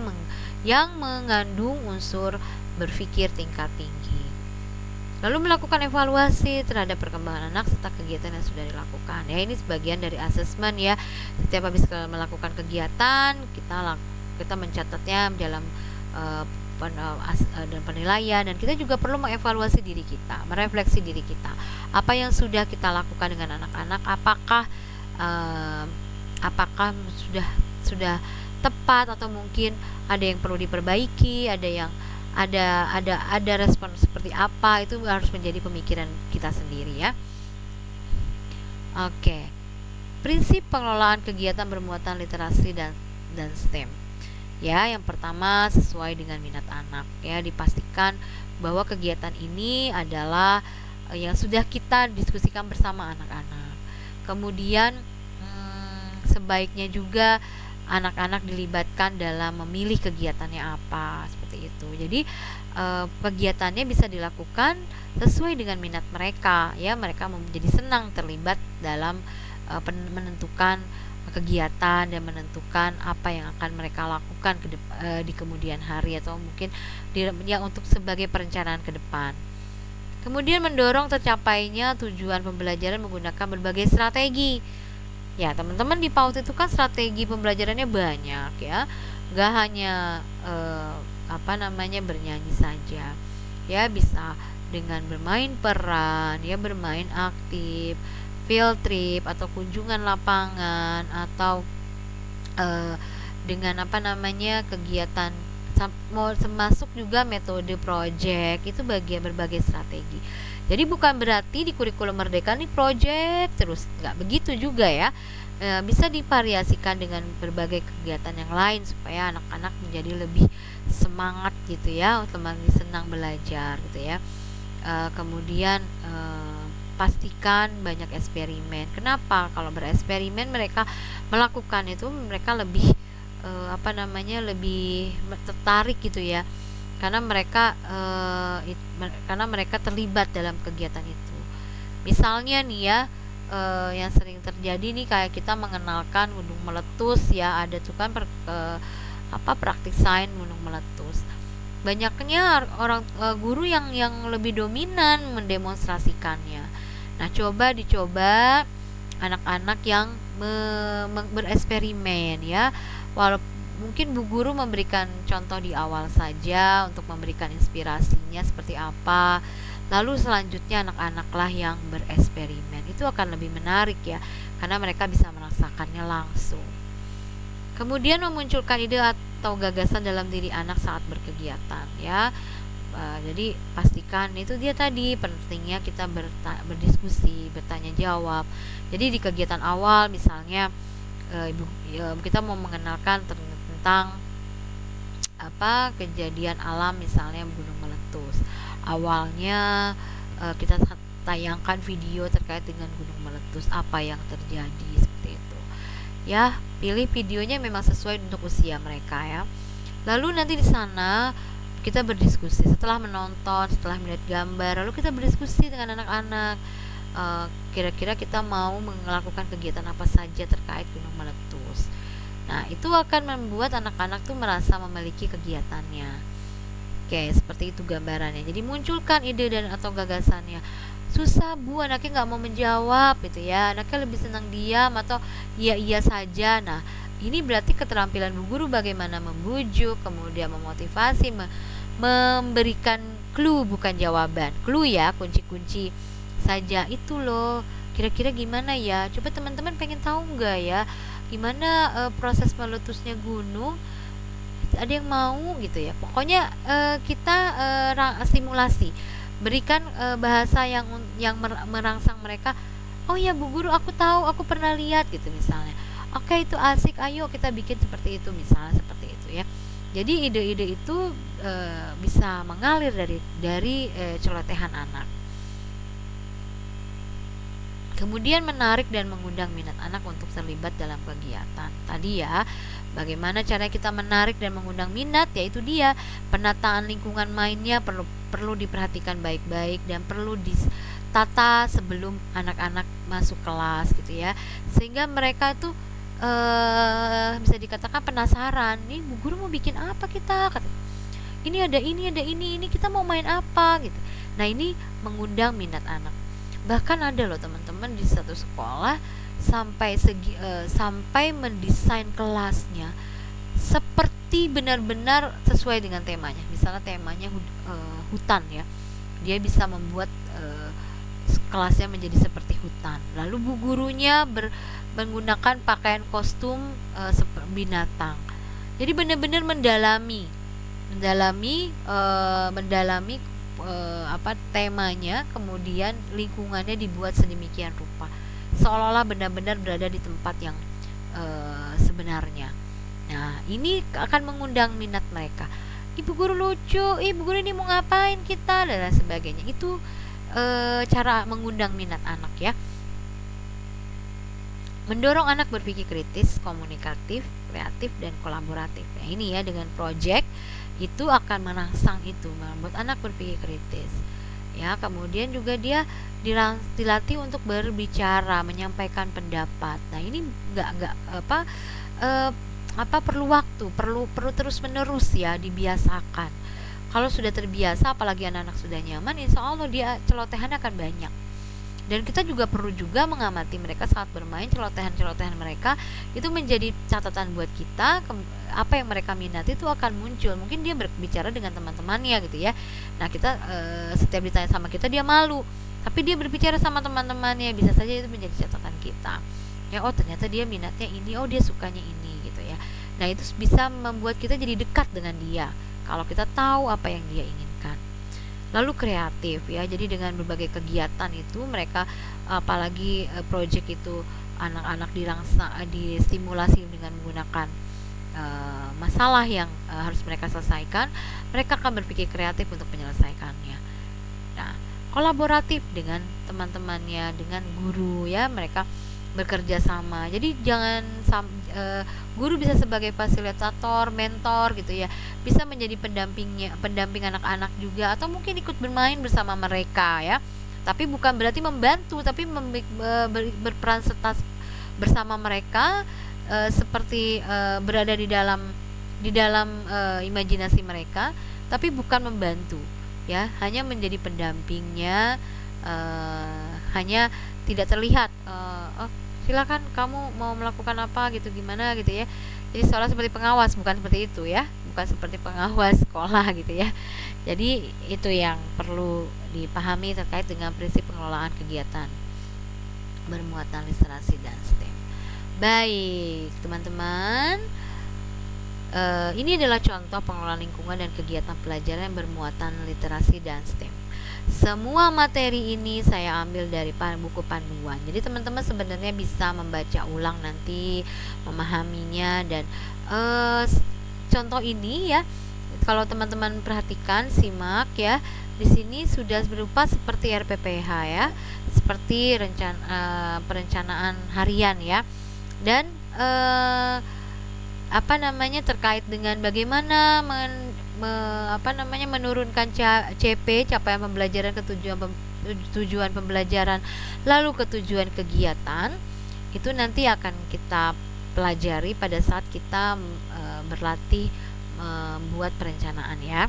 yang mengandung unsur berpikir tingkat tinggi. Lalu melakukan evaluasi terhadap perkembangan anak serta kegiatan yang sudah dilakukan. Ya, ini sebagian dari asesmen ya. Setiap habis melakukan kegiatan, kita mencatatnya dalam dan penilaian, dan kita juga perlu mengevaluasi diri kita, merefleksi diri kita. Apa yang sudah kita lakukan dengan anak-anak, apakah sudah tepat atau mungkin ada yang perlu diperbaiki, ada respon seperti apa, itu harus menjadi pemikiran kita sendiri ya. Oke. Prinsip pengelolaan kegiatan bermuatan literasi dan STEM. Ya, yang pertama sesuai dengan minat anak ya, dipastikan bahwa kegiatan ini adalah yang sudah kita diskusikan bersama anak-anak. Kemudian sebaiknya juga anak-anak dilibatkan dalam memilih kegiatannya apa, seperti itu. Jadi kegiatannya bisa dilakukan sesuai dengan minat mereka ya, mereka menjadi senang terlibat dalam menentukan kegiatan dan menentukan apa yang akan mereka lakukan di kemudian hari, atau mungkin untuk sebagai perencanaan ke depan. Kemudian mendorong tercapainya tujuan pembelajaran menggunakan berbagai strategi. Ya, teman-teman, di PAUD itu kan strategi pembelajarannya banyak ya. Gak hanya bernyanyi saja. Ya, bisa dengan bermain peran, ya, bermain aktif, field trip atau kunjungan lapangan, atau dengan kegiatan, termasuk juga metode project, itu berbagai strategi. Jadi bukan berarti di kurikulum Merdeka ini project terus, nggak begitu juga ya. Bisa divariasikan dengan berbagai kegiatan yang lain supaya anak-anak menjadi lebih semangat gitu ya, lebih senang belajar gitu ya. Kemudian pastikan banyak eksperimen. Kenapa? Kalau bereksperimen mereka melakukan itu, mereka lebih lebih tertarik gitu ya, karena mereka terlibat dalam kegiatan itu. Misalnya nih ya, yang sering terjadi nih, kayak kita mengenalkan gunung meletus ya, ada tuh kan praktik sains gunung meletus. Banyaknya guru yang lebih dominan mendemonstrasikannya. Nah, dicoba anak-anak yang bereksperimen ya. Walaupun mungkin bu guru memberikan contoh di awal saja untuk memberikan inspirasinya seperti apa. Lalu selanjutnya anak-anaklah yang bereksperimen. Itu akan lebih menarik ya, karena mereka bisa merasakannya langsung. Kemudian memunculkan ide atau gagasan dalam diri anak saat berkegiatan ya. Jadi pastikan, itu dia tadi pentingnya kita berdiskusi, bertanya jawab. Jadi di kegiatan awal misalnya kita mau mengenalkan tentang kejadian alam, misalnya gunung meletus. Awalnya kita tayangkan video terkait dengan gunung meletus, apa yang terjadi, seperti itu ya. Pilih videonya memang sesuai untuk usia mereka ya. Lalu nanti di sana kita berdiskusi setelah menonton, setelah melihat gambar, lalu kita berdiskusi dengan anak-anak. Kira-kira kita mau melakukan kegiatan apa saja terkait gunung meletus. Nah, itu akan membuat anak-anak tuh merasa memiliki kegiatannya. Oke, seperti itu gambarannya. Jadi munculkan ide dan atau gagasannya. Susah bu, anaknya nggak mau menjawab gitu ya, anaknya lebih senang diam atau iya saja. Nah, ini berarti keterampilan bu guru bagaimana membujuk, kemudian memotivasi, memberikan clue, bukan jawaban. Clue ya, kunci-kunci saja itu loh. Kira-kira gimana ya? Coba teman-teman pengen tahu nggak ya, gimana proses meletusnya gunung? Ada yang mau gitu ya? Pokoknya kita simulasi. Berikan bahasa yang merangsang mereka. Oh ya bu guru, aku tahu, aku pernah lihat gitu misalnya. Oke, itu asik, ayo kita bikin seperti itu, misalnya seperti itu ya. Jadi ide-ide itu bisa mengalir dari celotehan anak. Kemudian menarik dan mengundang minat anak untuk terlibat dalam kegiatan. Tadi ya, bagaimana cara kita menarik dan mengundang minat? Yaitu dia, penataan lingkungan mainnya perlu diperhatikan baik-baik dan perlu tertata sebelum anak-anak masuk kelas gitu ya, sehingga mereka tuh bisa dikatakan penasaran, nih bu guru mau bikin apa kita, kata ini ada ini kita mau main apa gitu. Nah ini mengundang minat anak. Bahkan ada loh teman-teman di satu sekolah sampai mendesain kelasnya seperti benar-benar sesuai dengan temanya. Misalnya temanya hutan ya, dia bisa membuat kelasnya menjadi seperti hutan. Lalu bu gurunya menggunakan pakaian kostum binatang. Jadi benar-benar mendalami temanya, kemudian lingkungannya dibuat sedemikian rupa seolah-olah benar-benar berada di tempat yang sebenarnya. Nah ini akan mengundang minat mereka. Ibu guru lucu, ibu guru ini mau ngapain kita, dan lain sebagainya. Itu cara mengundang minat anak ya. Mendorong anak berpikir kritis, komunikatif, kreatif, dan kolaboratif. Nah ini ya, dengan project itu akan merangsang itu, membuat anak berpikir kritis ya. Kemudian juga dia dilatih untuk berbicara, menyampaikan pendapat. Nah ini perlu waktu, perlu terus menerus ya, dibiasakan. Kalau sudah terbiasa, apalagi anak-anak sudah nyaman, insya Allah dia celotehan akan banyak. Dan kita juga perlu juga mengamati mereka saat bermain. Celotehan mereka itu menjadi catatan buat kita. Apa yang mereka minati itu akan muncul. Mungkin dia berbicara dengan teman-temannya gitu ya. Nah kita setiap ditanya sama kita dia malu, tapi dia berbicara sama teman-temannya, bisa saja itu menjadi catatan kita ya. Oh ternyata dia minatnya ini, oh dia sukanya ini gitu ya. Nah itu bisa membuat kita jadi dekat dengan dia kalau kita tahu apa yang dia inginkan. Lalu kreatif ya, jadi dengan berbagai kegiatan itu mereka, apalagi project itu anak-anak distimulasi dengan menggunakan masalah yang harus mereka selesaikan, mereka akan berpikir kreatif untuk menyelesaikannya. Nah kolaboratif dengan teman-temannya, dengan guru ya, mereka bekerja sama. Jadi jangan guru bisa sebagai fasilitator, mentor gitu ya, bisa menjadi pendamping anak-anak juga, atau mungkin ikut bermain bersama mereka ya. Tapi bukan berarti membantu, tapi berperan serta bersama mereka, seperti berada di dalam imajinasi mereka, tapi bukan membantu ya, hanya menjadi pendampingnya, hanya tidak terlihat. Oh silakan kamu mau melakukan apa gitu, gimana gitu ya. Jadi seolah seperti pengawas, bukan seperti itu ya, bukan seperti pengawas sekolah gitu ya. Jadi itu yang perlu dipahami terkait dengan prinsip pengelolaan kegiatan bermuatan literasi dan STEM. Baik teman-teman, ini adalah contoh pengelolaan lingkungan dan kegiatan pelajaran yang bermuatan literasi dan STEM. Semua materi ini saya ambil dari buku panduan. Jadi teman-teman sebenarnya bisa membaca ulang nanti, memahaminya. Dan contoh ini ya, kalau teman-teman perhatikan, simak ya, di sini sudah berupa seperti RPPH ya, seperti perencanaan harian ya. Dan terkait dengan bagaimana menurunkan CP, capaian pembelajaran, ke tujuan pembelajaran, lalu ke tujuan kegiatan, itu nanti akan kita pelajari pada saat kita berlatih membuat perencanaan ya.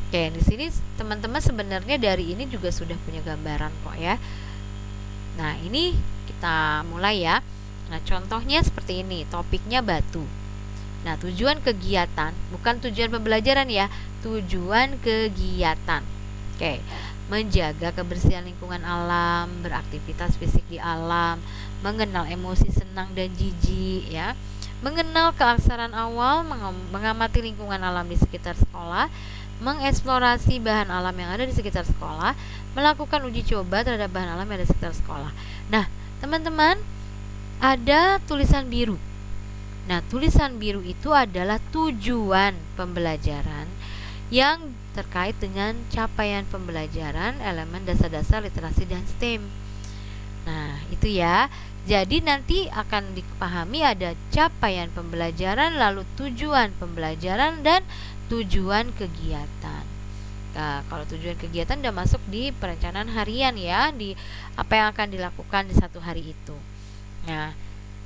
Oke, di sini teman-teman sebenarnya dari ini juga sudah punya gambaran kok ya. Nah ini kita mulai ya. Nah contohnya seperti ini, topiknya batu. Nah tujuan kegiatan, bukan tujuan pembelajaran ya, tujuan kegiatan. Oke, menjaga kebersihan lingkungan alam, beraktivitas fisik di alam, mengenal emosi senang dan jijik ya, mengenal keaksaraan awal, mengamati lingkungan alam di sekitar sekolah, mengeksplorasi bahan alam yang ada di sekitar sekolah, melakukan uji coba terhadap bahan alam yang ada di sekitar sekolah. Nah teman-teman, ada tulisan biru. Nah, tulisan biru itu adalah tujuan pembelajaran yang terkait dengan capaian pembelajaran elemen dasar-dasar literasi dan STEM. Nah, itu ya. Jadi nanti akan dipahami ada capaian pembelajaran, lalu tujuan pembelajaran, dan tujuan kegiatan. Nah, kalau tujuan kegiatan udah masuk di perencanaan harian ya, di apa yang akan dilakukan di satu hari itu. Nah,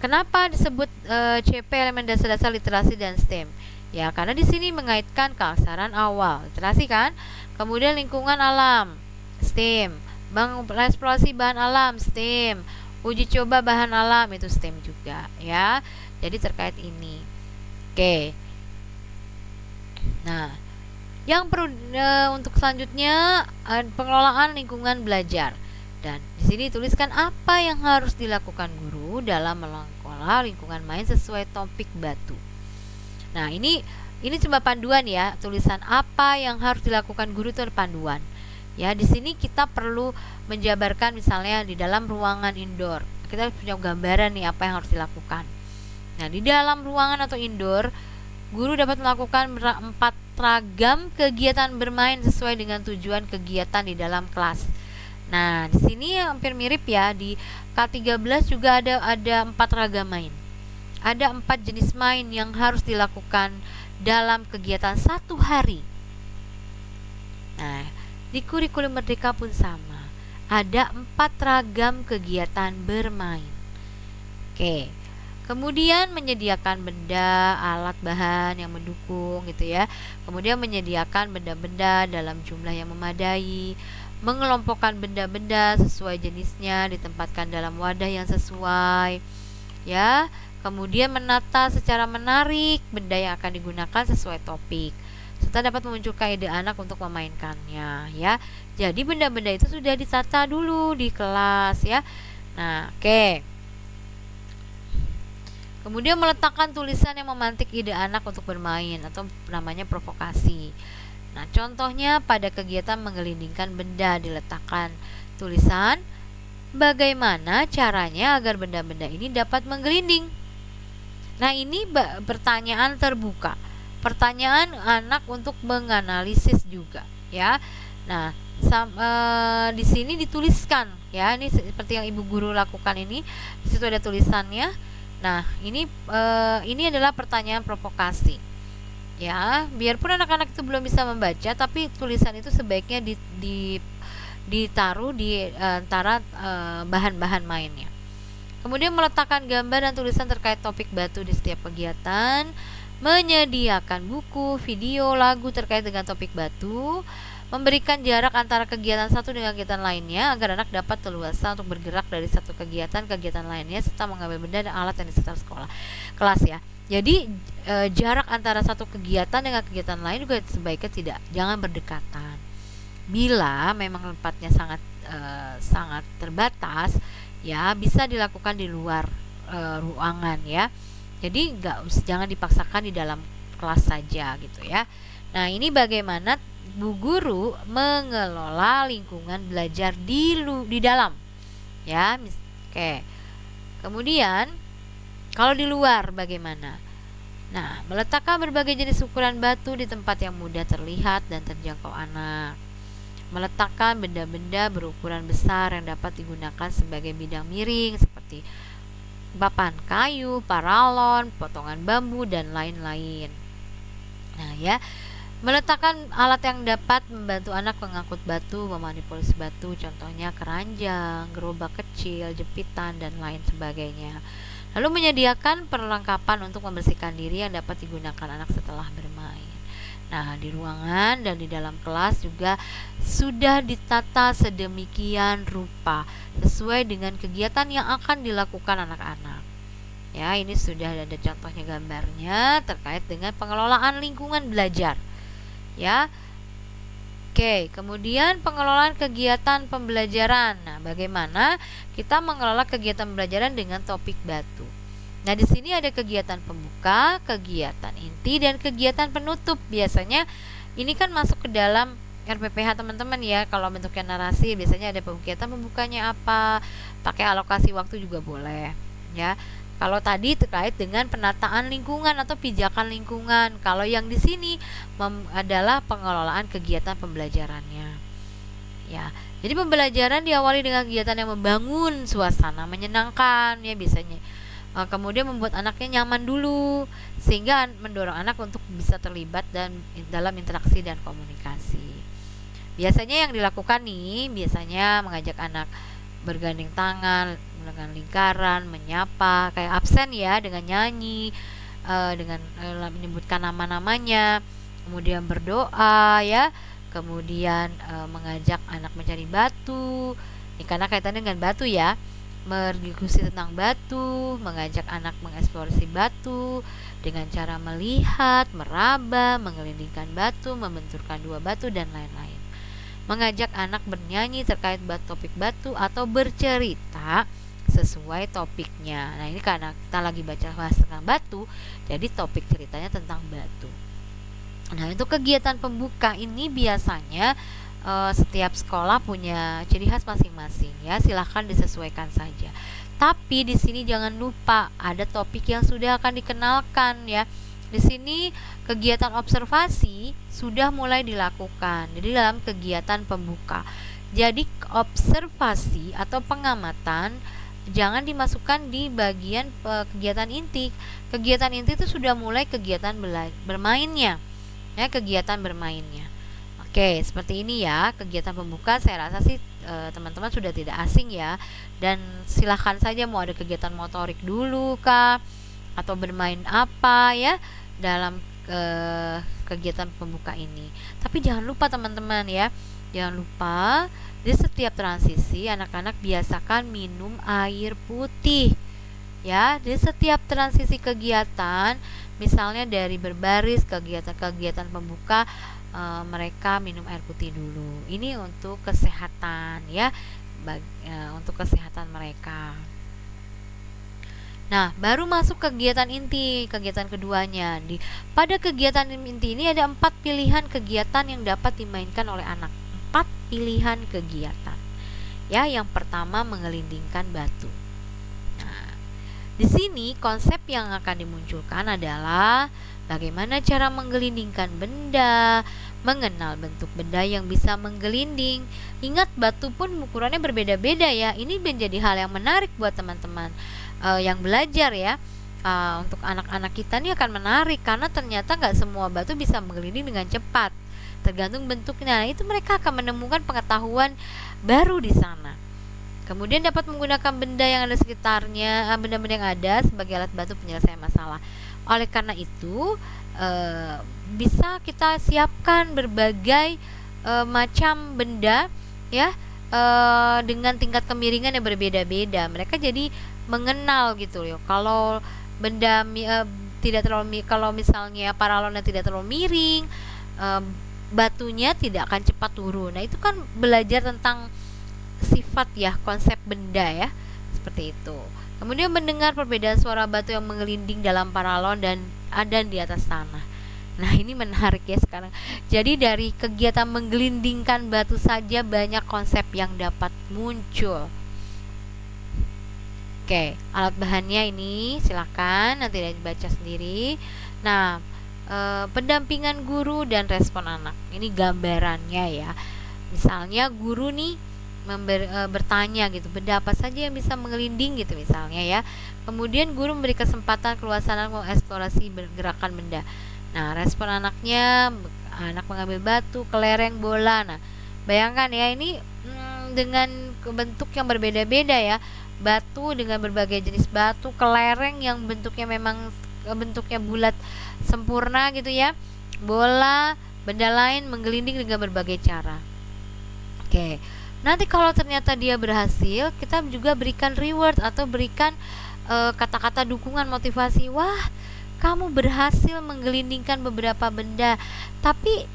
kenapa disebut CP elemen dasar-dasar literasi dan STEM? Ya, karena di sini mengaitkan keaksaran awal, literasi kan. Kemudian lingkungan alam, STEM. Mengeksplorasi bahan alam, STEM. Uji coba bahan alam itu STEM juga, ya. Jadi terkait ini. Oke. Nah, yang perlu untuk selanjutnya pengelolaan lingkungan belajar. Dan di sini tuliskan apa yang harus dilakukan guru dalam mengelola lingkungan main sesuai topik batu. Nah, ini cuma panduan ya, tulisan apa yang harus dilakukan guru itu ada panduan. Ya, di sini kita perlu menjabarkan misalnya di dalam ruangan indoor. Kita punya gambaran nih apa yang harus dilakukan. Nah, di dalam ruangan atau indoor, guru dapat melakukan 4 ragam kegiatan bermain sesuai dengan tujuan kegiatan di dalam kelas. Nah, di sini hampir mirip ya, di K13 juga ada 4 ragam main. Ada 4 jenis main yang harus dilakukan dalam kegiatan satu hari. Nah, di kurikulum Merdeka pun sama. Ada 4 ragam kegiatan bermain. Oke. Kemudian menyediakan benda, alat, bahan yang mendukung gitu ya. Kemudian menyediakan benda-benda dalam jumlah yang memadai, mengelompokkan benda-benda sesuai jenisnya, ditempatkan dalam wadah yang sesuai, ya. Kemudian menata secara menarik benda yang akan digunakan sesuai topik, serta dapat memunculkan ide anak untuk memainkannya, ya. Jadi benda-benda itu sudah ditata dulu di kelas, ya. Nah, oke. Kemudian meletakkan tulisan yang memantik ide anak untuk bermain atau namanya provokasi. Nah, contohnya pada kegiatan menggelindingkan benda diletakkan tulisan bagaimana caranya agar benda-benda ini dapat menggelinding. Nah, ini pertanyaan terbuka. Pertanyaan anak untuk menganalisis juga, ya. Nah, di sini dituliskan, ya. Ini seperti yang Ibu guru lakukan ini. Di situ ada tulisannya. Nah, ini adalah pertanyaan provokasi. Ya, biarpun anak-anak itu belum bisa membaca, tapi tulisan itu sebaiknya ditaruh di antara bahan-bahan mainnya. Kemudian meletakkan gambar dan tulisan terkait topik batu di setiap kegiatan, menyediakan buku, video, lagu terkait dengan topik batu, memberikan jarak antara kegiatan satu dengan kegiatan lainnya agar anak dapat leluasa untuk bergerak dari satu kegiatan ke kegiatan lainnya serta mengambil benda dan alat yang di sekitar kelas ya. Jadi jarak antara satu kegiatan dengan kegiatan lain juga sebaiknya jangan berdekatan. Bila memang tempatnya sangat terbatas, ya bisa dilakukan di luar ruangan ya. Jadi jangan dipaksakan di dalam kelas saja gitu ya. Nah, ini bagaimana Bu guru mengelola lingkungan belajar di dalam ya. Oke. Kemudian kalau di luar bagaimana? Nah, meletakkan berbagai jenis ukuran batu di tempat yang mudah terlihat dan terjangkau anak. Meletakkan benda-benda berukuran besar yang dapat digunakan sebagai bidang miring seperti papan kayu, paralon, potongan bambu dan lain-lain. Nah, ya. Meletakkan alat yang dapat membantu anak mengangkut batu, memanipulasi batu, contohnya keranjang, gerobak kecil, jepitan, dan lain sebagainya. Lalu menyediakan perlengkapan untuk membersihkan diri yang dapat digunakan anak setelah bermain. Nah, di ruangan dan di dalam kelas juga sudah ditata sedemikian rupa sesuai dengan kegiatan yang akan dilakukan anak-anak. Ya, ini sudah ada contohnya gambarnya terkait dengan pengelolaan lingkungan belajar. Ya. Oke, kemudian pengelolaan kegiatan pembelajaran. Nah, bagaimana kita mengelola kegiatan pembelajaran dengan topik batu? Nah, di sini ada kegiatan pembuka, kegiatan inti, dan kegiatan penutup. Biasanya ini kan masuk ke dalam RPPH teman-teman ya. Kalau bentuknya narasi, biasanya ada kegiatan pembukanya apa, pakai alokasi waktu juga boleh, ya. Kalau tadi terkait dengan penataan lingkungan atau pijakan lingkungan. Kalau yang di sini adalah pengelolaan kegiatan pembelajarannya. Ya, jadi pembelajaran diawali dengan kegiatan yang membangun suasana menyenangkan ya biasanya. Kemudian membuat anaknya nyaman dulu sehingga mendorong anak untuk bisa terlibat dalam interaksi dan komunikasi. Biasanya yang dilakukan nih, biasanya mengajak anak bergandeng tangan dengan lingkaran, menyapa, kayak absen ya, dengan nyanyi, dengan menyebutkan nama-namanya, kemudian berdoa ya, kemudian mengajak anak mencari batu, ini karena kaitannya dengan batu ya, berdiskusi tentang batu, mengajak anak mengeksplorasi batu dengan cara melihat, meraba, menggelindingkan batu, membenturkan dua batu, dan lain-lain. Mengajak anak bernyanyi terkait topik batu atau bercerita sesuai topiknya. Nah, ini karena kita lagi bahas tentang batu, jadi topik ceritanya tentang batu. Nah, untuk kegiatan pembuka ini biasanya setiap sekolah punya ciri khas masing-masing ya, silahkan disesuaikan saja. Tapi di sini jangan lupa ada topik yang sudah akan dikenalkan ya. Di sini kegiatan observasi sudah mulai dilakukan. Jadi dalam kegiatan pembuka. Jadi observasi atau pengamatan jangan dimasukkan di bagian kegiatan inti. Kegiatan inti itu sudah mulai kegiatan bermainnya. Ya, kegiatan bermainnya. Oke, seperti ini ya kegiatan pembuka. Saya rasa sih teman-teman sudah tidak asing ya, dan silahkan saja mau ada kegiatan motorik dulu kah, atau bermain apa ya dalam kegiatan pembuka ini. Tapi jangan lupa teman-teman ya, jangan lupa di setiap transisi anak-anak biasakan minum air putih ya. Di setiap transisi kegiatan, misalnya dari berbaris kegiatan-kegiatan pembuka, mereka minum air putih dulu. Ini untuk kesehatan ya, untuk kesehatan mereka. Nah, baru masuk kegiatan inti, kegiatan keduanya. Pada kegiatan inti ini ada 4 pilihan kegiatan yang dapat dimainkan oleh anak. 4 pilihan kegiatan. Ya, yang pertama mengelindingkan batu. Nah, di sini konsep yang akan dimunculkan adalah bagaimana cara menggelindingkan benda, mengenal bentuk benda yang bisa menggelinding. Ingat, batu pun ukurannya berbeda-beda ya. Ini menjadi hal yang menarik buat teman-teman yang belajar ya. Untuk anak-anak kita ini akan menarik karena ternyata nggak semua batu bisa menggelinding dengan cepat. Tergantung bentuknya. Nah, itu mereka akan menemukan pengetahuan baru di sana. Kemudian dapat menggunakan benda yang ada sekitarnya, benda-benda yang ada sebagai alat bantu penyelesaian masalah. Oleh karena itu, bisa kita siapkan berbagai macam benda ya, dengan tingkat kemiringan yang berbeda-beda. Mereka jadi mengenal gitu loh. Kalau benda tidak terlalu, kalau misalnya paralonnya tidak terlalu miring, batunya tidak akan cepat turun. Nah, itu kan belajar tentang sifat ya, konsep benda ya, seperti itu. Kemudian mendengar perbedaan suara batu yang menggelinding dalam paralon dan ada di atas tanah. Nah, ini menarik ya sekarang. Jadi dari kegiatan menggelindingkan batu saja banyak konsep yang dapat muncul. Oke, alat bahannya ini silakan nanti dibaca sendiri. Nah, pendampingan guru dan respon anak. Ini gambarannya ya. Misalnya guru nih bertanya gitu, benda apa saja yang bisa menggelinding gitu misalnya ya. Kemudian guru memberi kesempatan keluasan mengeksplorasi gerakan benda. Nah, respon anaknya, anak mengambil batu, kelereng, bola. Nah, bayangkan ya, ini dengan bentuk yang berbeda-beda ya. Batu dengan berbagai jenis batu, kelereng yang bentuknya memang bentuknya bulat sempurna gitu ya. Bola, benda lain menggelinding dengan berbagai cara. Oke. Nanti kalau ternyata dia berhasil, kita juga berikan reward atau berikan kata-kata dukungan, motivasi. Wah, kamu berhasil menggelindingkan beberapa benda, tapi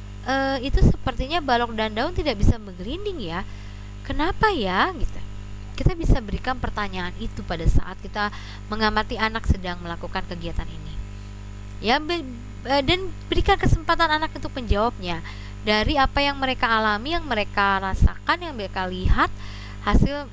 itu sepertinya balok dan daun tidak bisa menggelinding ya. Kenapa ya? Gitu. Kita bisa berikan pertanyaan itu pada saat kita mengamati anak sedang melakukan kegiatan ini. Ya, dan berikan kesempatan anak untuk menjawabnya. Dari apa yang mereka alami, yang mereka rasakan, yang mereka lihat hasil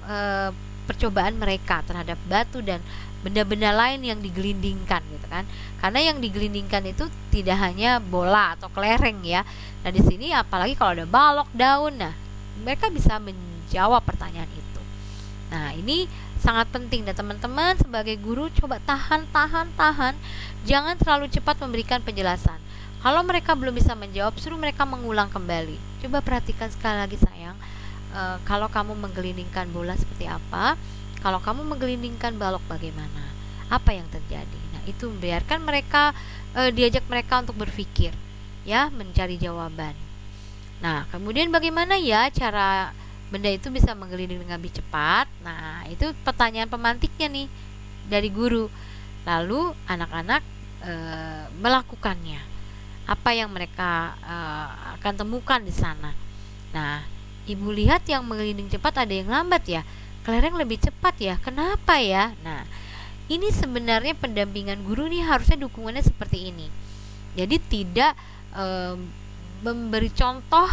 percobaan mereka terhadap batu dan benda-benda lain yang digelindingkan gitu kan. Karena yang digelindingkan itu tidak hanya bola atau kelereng ya. Nah, di sini apalagi kalau ada balok, daun, nah mereka bisa menjawab pertanyaan itu. Nah, ini sangat penting dan teman-teman sebagai guru coba tahan. Jangan terlalu cepat memberikan penjelasan. Kalau mereka belum bisa menjawab, suruh mereka mengulang kembali. Coba perhatikan sekali lagi sayang, kalau kamu menggelindingkan bola seperti apa, kalau kamu menggelindingkan balok bagaimana, apa yang terjadi. Nah, itu biarkan mereka, diajak mereka untuk berpikir, ya, mencari jawaban. Nah, kemudian bagaimana ya cara benda itu bisa menggelinding dengan lebih cepat? Nah, itu pertanyaan pemantiknya nih dari guru. Lalu anak-anak melakukannya. Apa yang mereka akan temukan di sana. Nah, ibu lihat yang menggelinding cepat ada yang lambat ya. Kelereng lebih cepat ya. Kenapa ya? Nah, ini sebenarnya pendampingan guru nih harusnya dukungannya seperti ini. Jadi tidak memberi contoh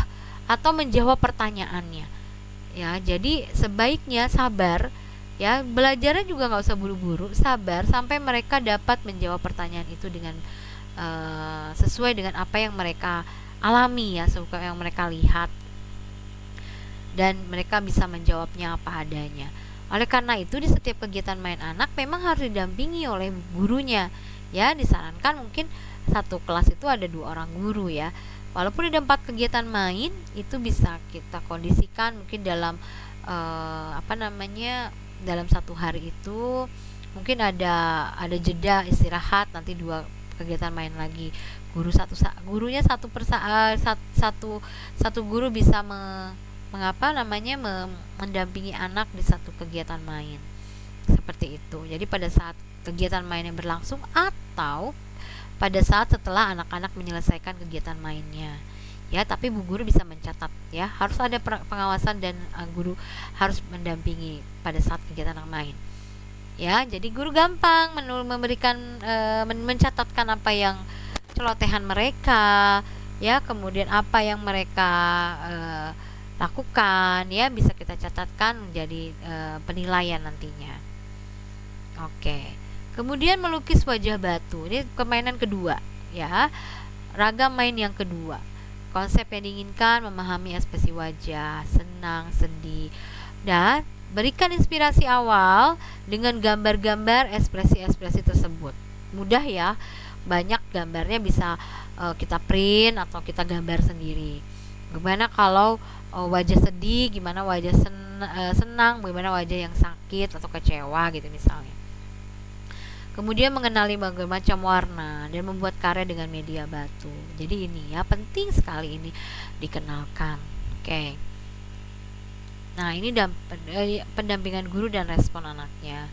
atau menjawab pertanyaannya. Ya, jadi sebaiknya sabar. Ya, belajarnya juga nggak usah buru-buru, sabar sampai mereka dapat menjawab pertanyaan itu dengan sesuai dengan apa yang mereka alami ya, sesuai yang mereka lihat, dan mereka bisa menjawabnya apa adanya. Oleh karena itu di setiap kegiatan main anak memang harus didampingi oleh gurunya. Ya, disarankan mungkin satu kelas itu ada 2 orang guru ya. Walaupun ada 4 kegiatan main, itu bisa kita kondisikan mungkin dalam dalam satu hari itu mungkin ada jeda istirahat, nanti 2 kegiatan main lagi. Gurunya satu guru bisa mendampingi anak di satu kegiatan main seperti itu. Jadi pada saat kegiatan main yang berlangsung atau pada saat setelah anak-anak menyelesaikan kegiatan mainnya, ya, tapi bu guru bisa mencatat ya, harus ada pengawasan dan guru harus mendampingi pada saat kegiatan main. Ya, jadi guru gampang memberikan mencatatkan apa yang celotehan mereka, ya, kemudian apa yang mereka lakukan, ya, bisa kita catatkan menjadi penilaian nantinya. Oke. Kemudian melukis wajah batu. Ini permainan kedua, ya. Ragam main yang kedua. Konsep yang diinginkan memahami ekspresi wajah, senang, sedih, dan berikan inspirasi awal dengan gambar-gambar ekspresi-ekspresi tersebut. Mudah ya, banyak gambarnya bisa kita print atau kita gambar sendiri. Gimana kalau wajah sedih, gimana wajah senang, bagaimana wajah yang sakit atau kecewa gitu misalnya. Kemudian mengenali berbagai macam warna dan membuat karya dengan media batu. Jadi ini ya penting sekali ini dikenalkan. Oke. Nah, ini pendampingan guru dan respon anaknya.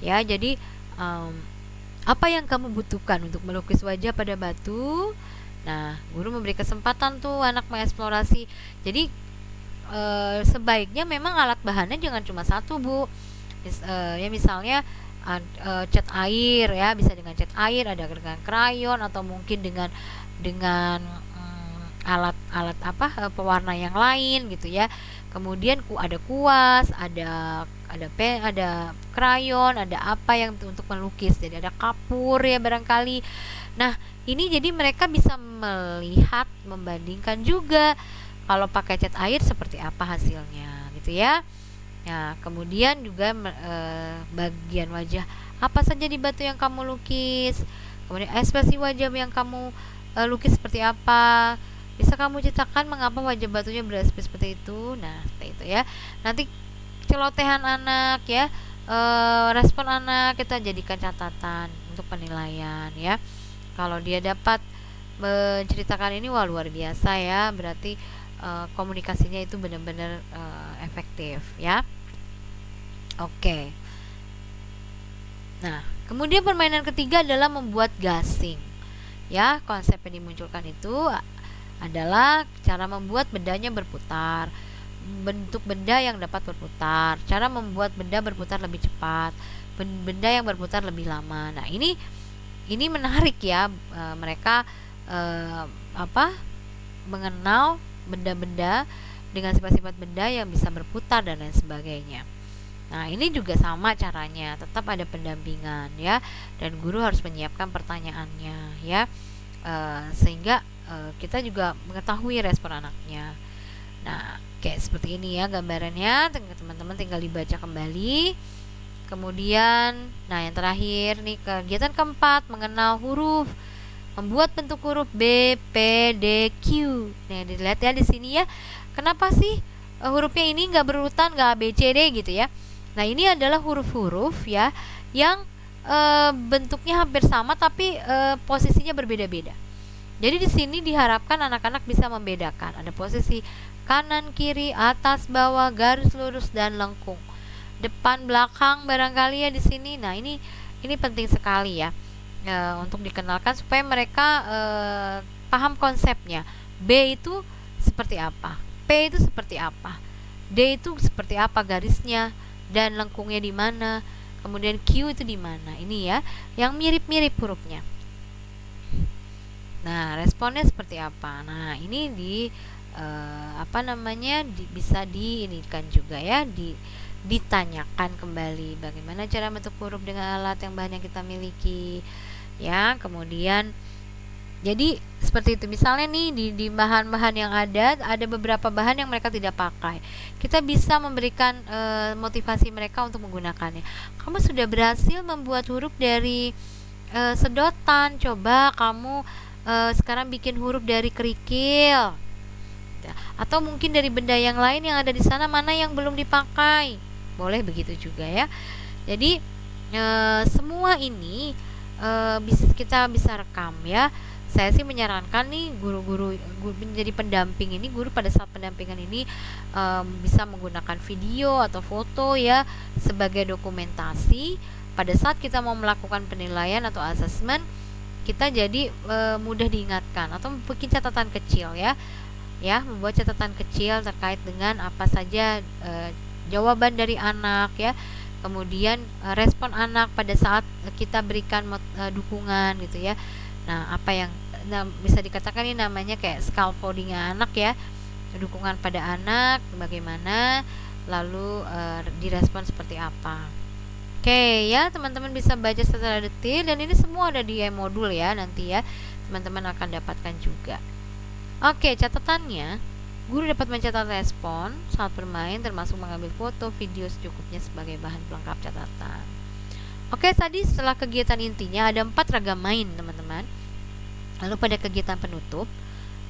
Ya, jadi apa yang kamu butuhkan untuk melukis wajah pada batu? Nah, guru memberi kesempatan tuh anak mengeksplorasi. Jadi sebaiknya memang alat bahannya jangan cuma satu, Bu. Misalnya cat air ya, bisa dengan cat air, ada dengan krayon atau mungkin dengan alat pewarna yang lain gitu ya. Kemudian ada kuas, ada krayon, ada apa yang untuk melukis. Jadi ada kapur ya barangkali. Nah, ini jadi mereka bisa melihat, membandingkan juga kalau pakai cat air seperti apa hasilnya gitu ya. Nah, kemudian juga bagian wajah apa saja di batu yang kamu lukis, kemudian ekspresi wajah yang kamu lukis seperti apa, bisa kamu ceritakan mengapa wajah batunya berekspresi seperti itu. Nah, seperti itu ya. Nanti celotehan anak ya, respon anak kita jadikan catatan untuk penilaian ya. Kalau dia dapat menceritakan ini, wah luar biasa ya, berarti komunikasinya itu benar-benar efektif ya. Oke. Nah, kemudian permainan ketiga adalah membuat gasing. Ya, konsep yang dimunculkan itu adalah cara membuat bendanya berputar, bentuk benda yang dapat berputar, cara membuat benda berputar lebih cepat, benda yang berputar lebih lama. Nah, ini menarik ya, mereka mengenal benda-benda dengan sifat-sifat benda yang bisa berputar dan lain sebagainya. Nah, ini juga sama caranya, tetap ada pendampingan ya, dan guru harus menyiapkan pertanyaannya ya, sehingga kita juga mengetahui respon anaknya. Nah, kayak seperti ini ya gambarannya, teman-teman tinggal dibaca kembali. Kemudian, nah yang terakhir nih kegiatan keempat, mengenal huruf. membuat bentuk huruf B, P, D, Q. Nah, dilihat ya di sini ya. Kenapa sih hurufnya ini nggak berurutan, nggak A, B, C, D gitu ya? Nah, ini adalah huruf-huruf ya yang bentuknya hampir sama tapi posisinya berbeda-beda. Jadi di sini diharapkan anak-anak bisa membedakan. Ada posisi kanan, kiri, atas, bawah, garis lurus dan lengkung. Depan, belakang barangkali ya di sini. Nah, ini penting sekali ya. Untuk dikenalkan supaya mereka paham konsepnya. B itu seperti apa, P itu seperti apa, D itu seperti apa garisnya dan lengkungnya di mana, kemudian Q itu di mana. Ini ya yang mirip-mirip hurufnya. Nah, responnya seperti apa? Nah, ini bisa diinikan juga ya, ditanyakan kembali bagaimana cara bentuk huruf dengan alat yang bahan yang kita miliki ya. Kemudian jadi seperti itu. Misalnya nih di bahan-bahan yang ada beberapa bahan yang mereka tidak pakai. Kita bisa memberikan motivasi mereka untuk menggunakannya. Kamu sudah berhasil membuat huruf dari sedotan. Coba kamu sekarang bikin huruf dari kerikil. Atau mungkin dari benda yang lain yang ada di sana, mana yang belum dipakai. Boleh begitu juga ya. Jadi semua ini kita bisa rekam ya. Saya sih menyarankan nih guru menjadi pendamping ini, guru pada saat pendampingan ini bisa menggunakan video atau foto ya sebagai dokumentasi pada saat kita mau melakukan penilaian atau asesmen. Kita jadi mudah diingatkan atau bikin catatan kecil ya, membuat catatan kecil terkait dengan apa saja jawaban dari anak ya, kemudian respon anak pada saat kita berikan dukungan gitu ya. Nah, bisa dikatakan ini namanya kayak scaffolding anak ya, dukungan pada anak bagaimana, lalu direspon seperti apa. Oke ya, teman-teman bisa baca secara detail dan ini semua ada di modul ya, nanti ya teman-teman akan dapatkan juga. Oke, catatannya, guru dapat mencatat respon saat bermain termasuk mengambil foto, video secukupnya sebagai bahan pelengkap catatan. Oke, tadi setelah kegiatan intinya ada 4 ragam main teman-teman. Lalu pada kegiatan penutup,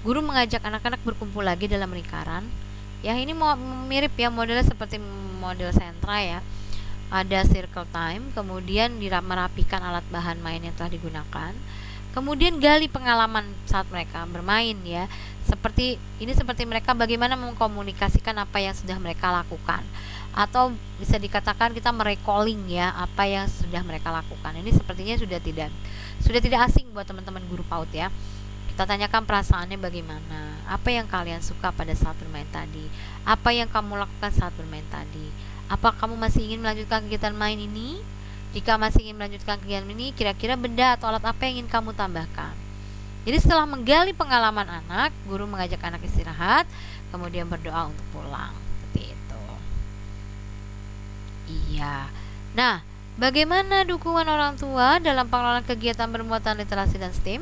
guru mengajak anak-anak berkumpul lagi dalam lingkaran. Ya, ini mirip ya modelnya seperti model sentra ya. Ada circle time, kemudian merapikan alat bahan main yang telah digunakan. Kemudian gali pengalaman saat mereka bermain ya. Seperti mereka bagaimana mengkomunikasikan apa yang sudah mereka lakukan. Atau bisa dikatakan kita merecalling ya apa yang sudah mereka lakukan. Ini sepertinya sudah tidak asing buat teman-teman guru PAUD ya. Kita tanyakan perasaannya bagaimana, apa yang kalian suka pada saat bermain tadi, apa yang kamu lakukan saat bermain tadi, apa kamu masih ingin melanjutkan kegiatan main ini? Jika masih ingin melanjutkan kegiatan ini, kira-kira benda atau alat apa yang ingin kamu tambahkan? Jadi setelah menggali pengalaman anak, guru mengajak anak istirahat, kemudian berdoa untuk pulang. Seperti itu. Iya. Nah, bagaimana dukungan orang tua dalam pengelolaan kegiatan bermuatan literasi dan STEM?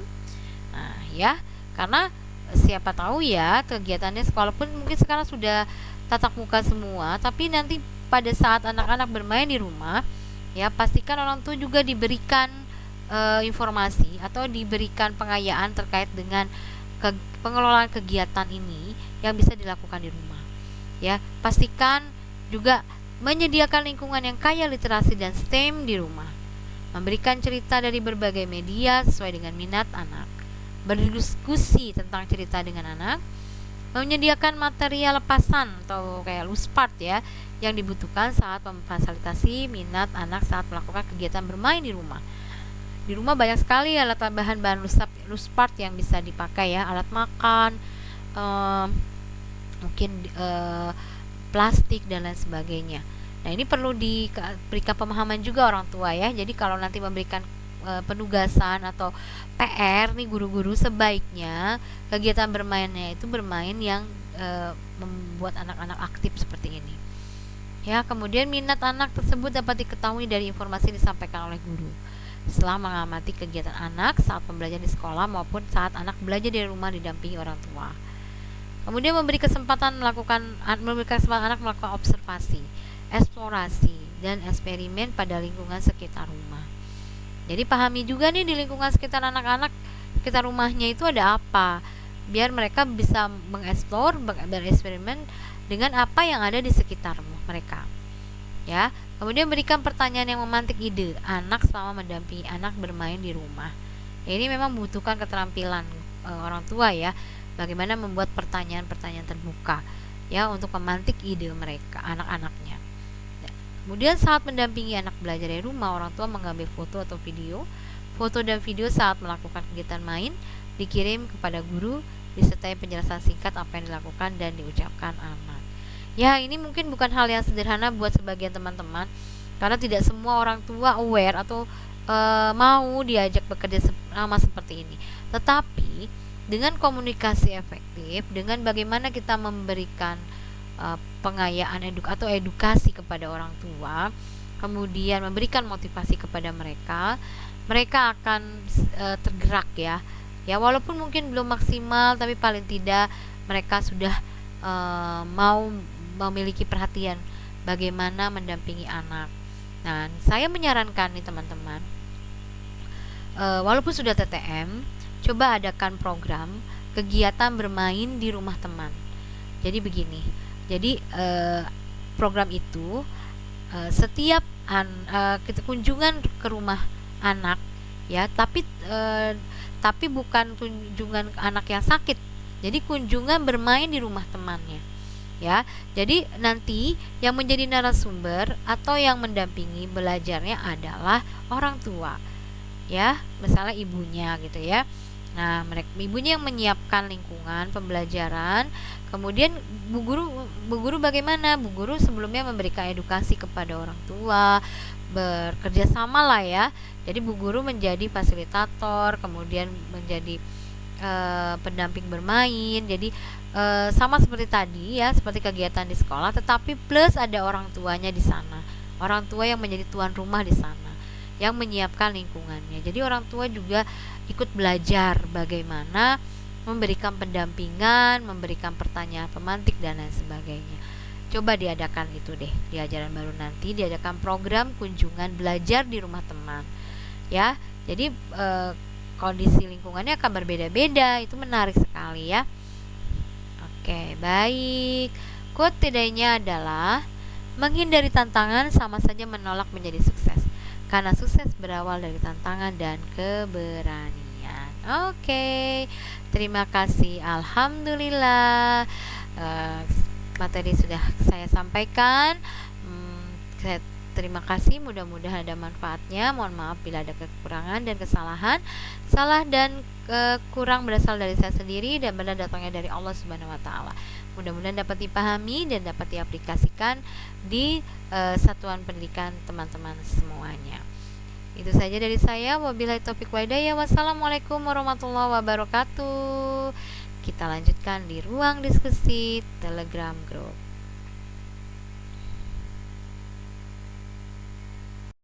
Nah, ya, karena siapa tahu ya kegiatannya walaupun mungkin sekarang sudah tatap muka semua, tapi nanti pada saat anak-anak bermain di rumah, ya pastikan orang tua juga diberikan informasi atau diberikan pengayaan terkait dengan pengelolaan kegiatan ini yang bisa dilakukan di rumah. Ya, pastikan juga menyediakan lingkungan yang kaya literasi dan STEM di rumah. Memberikan cerita dari berbagai media sesuai dengan minat anak. Berdiskusi tentang cerita dengan anak. Menyediakan material lepasan atau kayak loose part ya yang dibutuhkan saat memfasilitasi minat anak saat melakukan kegiatan bermain di rumah. Di rumah banyak sekali alat bahan-bahan loose part yang bisa dipakai ya, alat makan, mungkin plastik dan lain sebagainya. Nah, ini perlu diberikan pemahaman juga orang tua ya. Jadi kalau nanti memberikan penugasan atau PR nih guru-guru, sebaiknya kegiatan bermainnya itu bermain yang membuat anak-anak aktif seperti ini. Ya, kemudian minat anak tersebut dapat diketahui dari informasi yang disampaikan oleh guru setelah mengamati kegiatan anak saat pembelajaran di sekolah maupun saat anak belajar di rumah didampingi orang tua. Kemudian memberikan kesempatan anak melakukan observasi, eksplorasi, dan eksperimen pada lingkungan sekitar rumah. Jadi pahami juga nih di lingkungan sekitar anak-anak sekitar rumahnya itu ada apa, biar mereka bisa mengeksplor, bereksperimen dengan apa yang ada di sekitar mereka. Ya, kemudian berikan pertanyaan yang memantik ide anak selama mendampingi anak bermain di rumah. Ya, ini memang membutuhkan keterampilan orang tua ya, bagaimana membuat pertanyaan-pertanyaan terbuka ya untuk memantik ide mereka, anak-anaknya. Ya. Kemudian saat mendampingi anak belajar dari rumah, orang tua mengambil foto atau video. Foto dan video saat melakukan kegiatan main dikirim kepada guru disertai penjelasan singkat apa yang dilakukan dan diucapkan anak. Ya, ini mungkin bukan hal yang sederhana buat sebagian teman-teman, karena tidak semua orang tua aware atau mau diajak bekerja sama seperti ini. Tetapi dengan komunikasi efektif, dengan bagaimana kita memberikan pengayaan atau edukasi kepada orang tua, kemudian memberikan motivasi kepada mereka, mereka akan tergerak ya. Ya, walaupun mungkin belum maksimal, tapi paling tidak mereka sudah mau memiliki perhatian bagaimana mendampingi anak. Nah, saya menyarankan nih teman-teman, walaupun sudah TTM, coba adakan program kegiatan bermain di rumah teman. Jadi begini, jadi program itu setiap kita kunjungan ke rumah anak ya, tapi bukan kunjungan anak yang sakit. Jadi kunjungan bermain di rumah temannya. Ya, jadi nanti yang menjadi narasumber atau yang mendampingi belajarnya adalah orang tua. Ya, misalnya ibunya gitu ya. Nah, ibunya yang menyiapkan lingkungan pembelajaran. Kemudian bu guru bagaimana? Bu guru sebelumnya memberikan edukasi kepada orang tua, bekerja sama lah ya. Jadi bu guru menjadi fasilitator, kemudian menjadi pendamping bermain. Jadi sama seperti tadi ya, seperti kegiatan di sekolah, tetapi plus ada orang tuanya di sana. Orang tua yang menjadi tuan rumah di sana, yang menyiapkan lingkungannya. Jadi orang tua juga ikut belajar bagaimana memberikan pendampingan, memberikan pertanyaan pemantik dan lain sebagainya. Coba diadakan itu deh di ajaran baru nanti, diadakan program kunjungan belajar di rumah teman. Ya, jadi kondisi lingkungannya akan berbeda-beda. Itu menarik sekali ya. Oke, baik. Quote todaynya adalah menghindari tantangan sama saja menolak menjadi sukses, karena sukses berawal dari tantangan dan keberanian. Oke, terima kasih. Alhamdulillah, materi sudah saya sampaikan. Saya terima kasih, mudah-mudahan ada manfaatnya. Mohon maaf bila ada kekurangan dan kesalahan. Salah dan kurang berasal dari saya sendiri dan benar datangnya dari Allah Subhanahu wa taala. Mudah-mudahan dapat dipahami dan dapat diaplikasikan di satuan pendidikan teman-teman semuanya. Itu saja dari saya. Wabillahi taufiq wal hidayah. Wassalamualaikum warahmatullahi wabarakatuh. Kita lanjutkan di ruang diskusi Telegram Group.